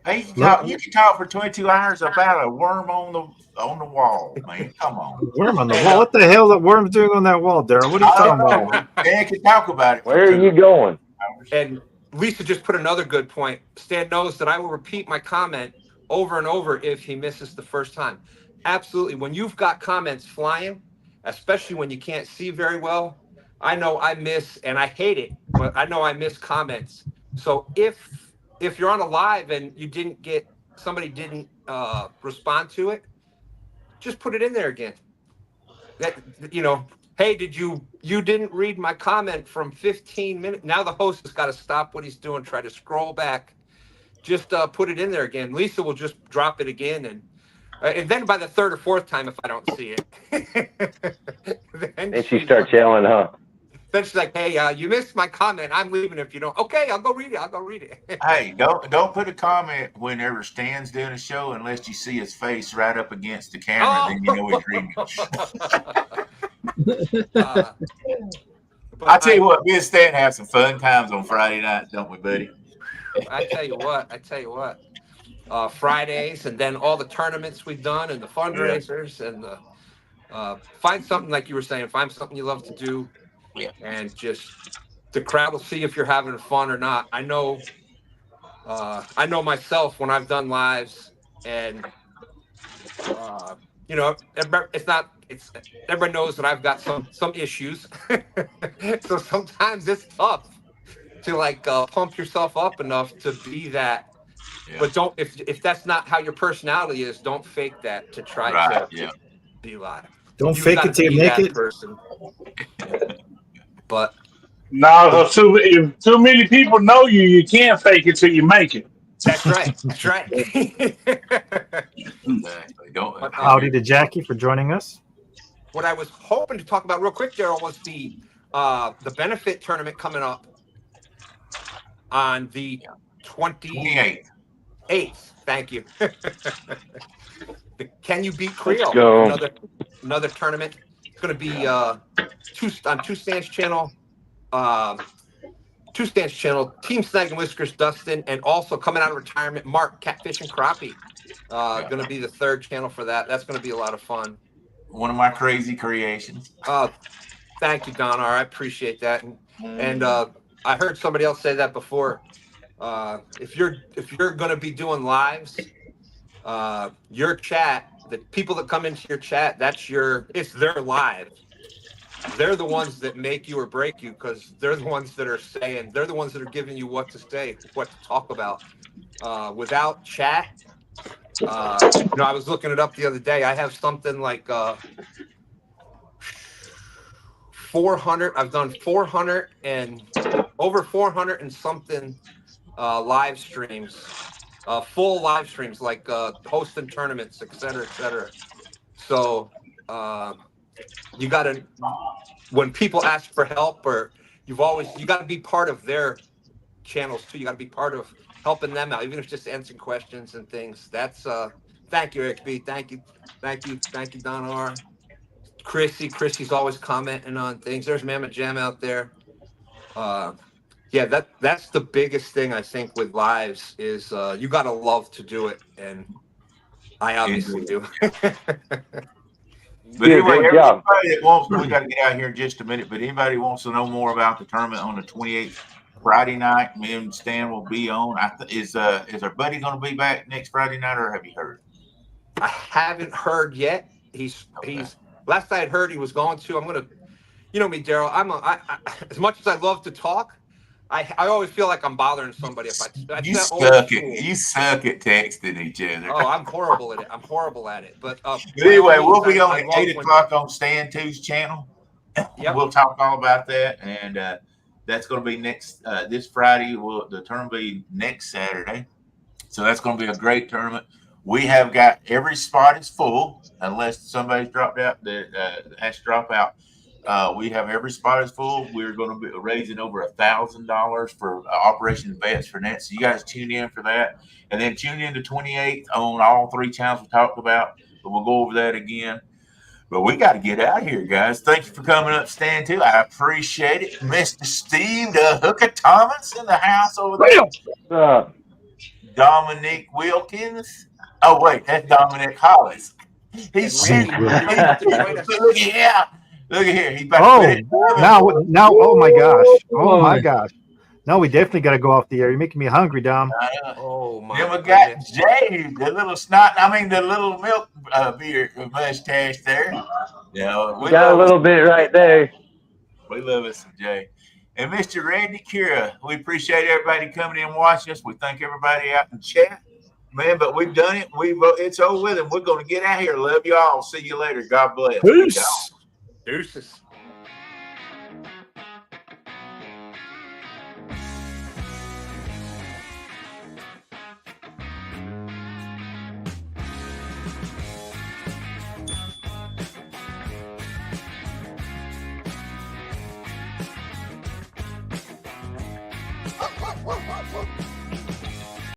Hey, you can talk for 22 hours about a worm on the wall, man. Come on. Worm on the wall. What the hell that worm's doing on that wall, Daryl? What are you talking about? Dan can talk about it. Where are you going? And Lisa just put another good point. Stan knows that I will repeat my comment over and over if he misses the first time. Absolutely. When you've got comments flying, especially when you can't see very well, I know I miss, and I hate it, but I know I miss comments. So if you're on a live and somebody didn't respond to it, just put it in there again. That, hey, you didn't read my comment from 15 minutes. Now the host has got to stop what he's doing, try to scroll back. Just put it in there again. Lisa will just drop it again, and then by the third or fourth time, if I don't see it, then she starts yelling, huh? Then she's like, hey, you missed my comment. I'm leaving if you don't. Okay, I'll go read it. Hey, don't put a comment whenever Stan's doing a show unless you see his face right up against the camera. Then you know he's reading it. I tell you what, me and Stan have some fun times on Friday night, don't we, buddy? I tell you what. Fridays, and then all the tournaments we've done, and the fundraisers, and the find something, like you were saying, find something you love to do. Yeah. And just the crowd will see if you're having fun or not. I know myself when I've done lives, and You know, it's everybody knows that I've got some issues. So sometimes it's tough to like pump yourself up enough to be that. Yeah. But don't, if that's not how your personality is, don't fake that to try Right. to Yeah. be live. Don't You've fake gotta it till be you make that it. person. But No, if too many people know you, you can't fake it till you make it. that's right. That's right. Exactly. Don't. But, Howdy to Jackie for joining us. what I was hoping to talk about real quick, Daryl, was the benefit tournament coming up on the 28th. 28th. Thank you. Can You Beat Let's Creole? go. Another tournament. It's going to be on Two Stands Channel. Two Stands Channel. Team Snag and Whiskers, Dustin, and also coming out of retirement, Mark Catfish and Crappie. Going to be the third channel for that. That's going to be a lot of fun. One of my crazy creations. Thank you, Don R. I appreciate that. And I heard somebody else say that before. If you're going to be doing lives, your chat, the people that come into your chat, it's their live. They're the ones that make you or break you, because they're the ones that are giving you what to say, what to talk about. Without chat, I was looking it up the other day. I have something like 400. I've done 400 and over 400 and something live streams, full live streams, like hosting tournaments, et cetera. So you got to, when people ask for help, or you got to be part of their channels too. You got to be part of helping them out, even if it's just answering questions and things. That's thank you, Eric B. Thank you, Don R. Chrissy's always commenting on things. There's Mama Jam out there. Yeah, that's the biggest thing I think with lives is you got to love to do it, and I obviously do. But anyway, Good job. everybody that wants, we got to get out here in just a minute, but anybody wants to know more about the tournament on the 28th, Friday night, me and Stan will be on. Is our buddy going to be back next Friday night, or have you heard? I haven't heard yet. He's last I had heard he was going to. I'm gonna, you know me, Daryl. I as much as I love to talk, I always feel like I'm bothering somebody if I You suck at texting each other. Oh, I'm horrible at it. But anyway, we'll be on at 8 o'clock on Stan 2's channel. Yep. We'll talk all about that, and that's going to be next this Friday. The tournament will be next Saturday, so that's going to be a great tournament. We have got every spot is full unless somebody's dropped out that has to drop out. We have every spot is full. We're going to be raising over $1,000 for Operation Vets for Net. So you guys tune in for that, and then tune in to 28th on all three channels we talked about. But we'll go over that again. But we got to get out of here, guys. Thank you for coming up, Stan, too. I appreciate it. Mr. Steve, the Hooker Thomas in the house over there. Dominique Wilkins. Oh, wait, that's Dominic Hollis. He's shooting. Look at here. He's about to now, oh my gosh. Oh my gosh. No, we definitely got to go off the air. You're making me hungry, Dom. Oh my. Then we got Jay, the little milk beer mustache there. Yeah, we got a little bit right there. We love us some Jay. And Mr. Randy Kira, we appreciate everybody coming in and watching us. We thank everybody out in chat. Man, but we've done it. It's over with, and we're going to get out here. Love you all. See you later. God bless. Peace. Deuces. Whoa, whoa, whoa, whoa.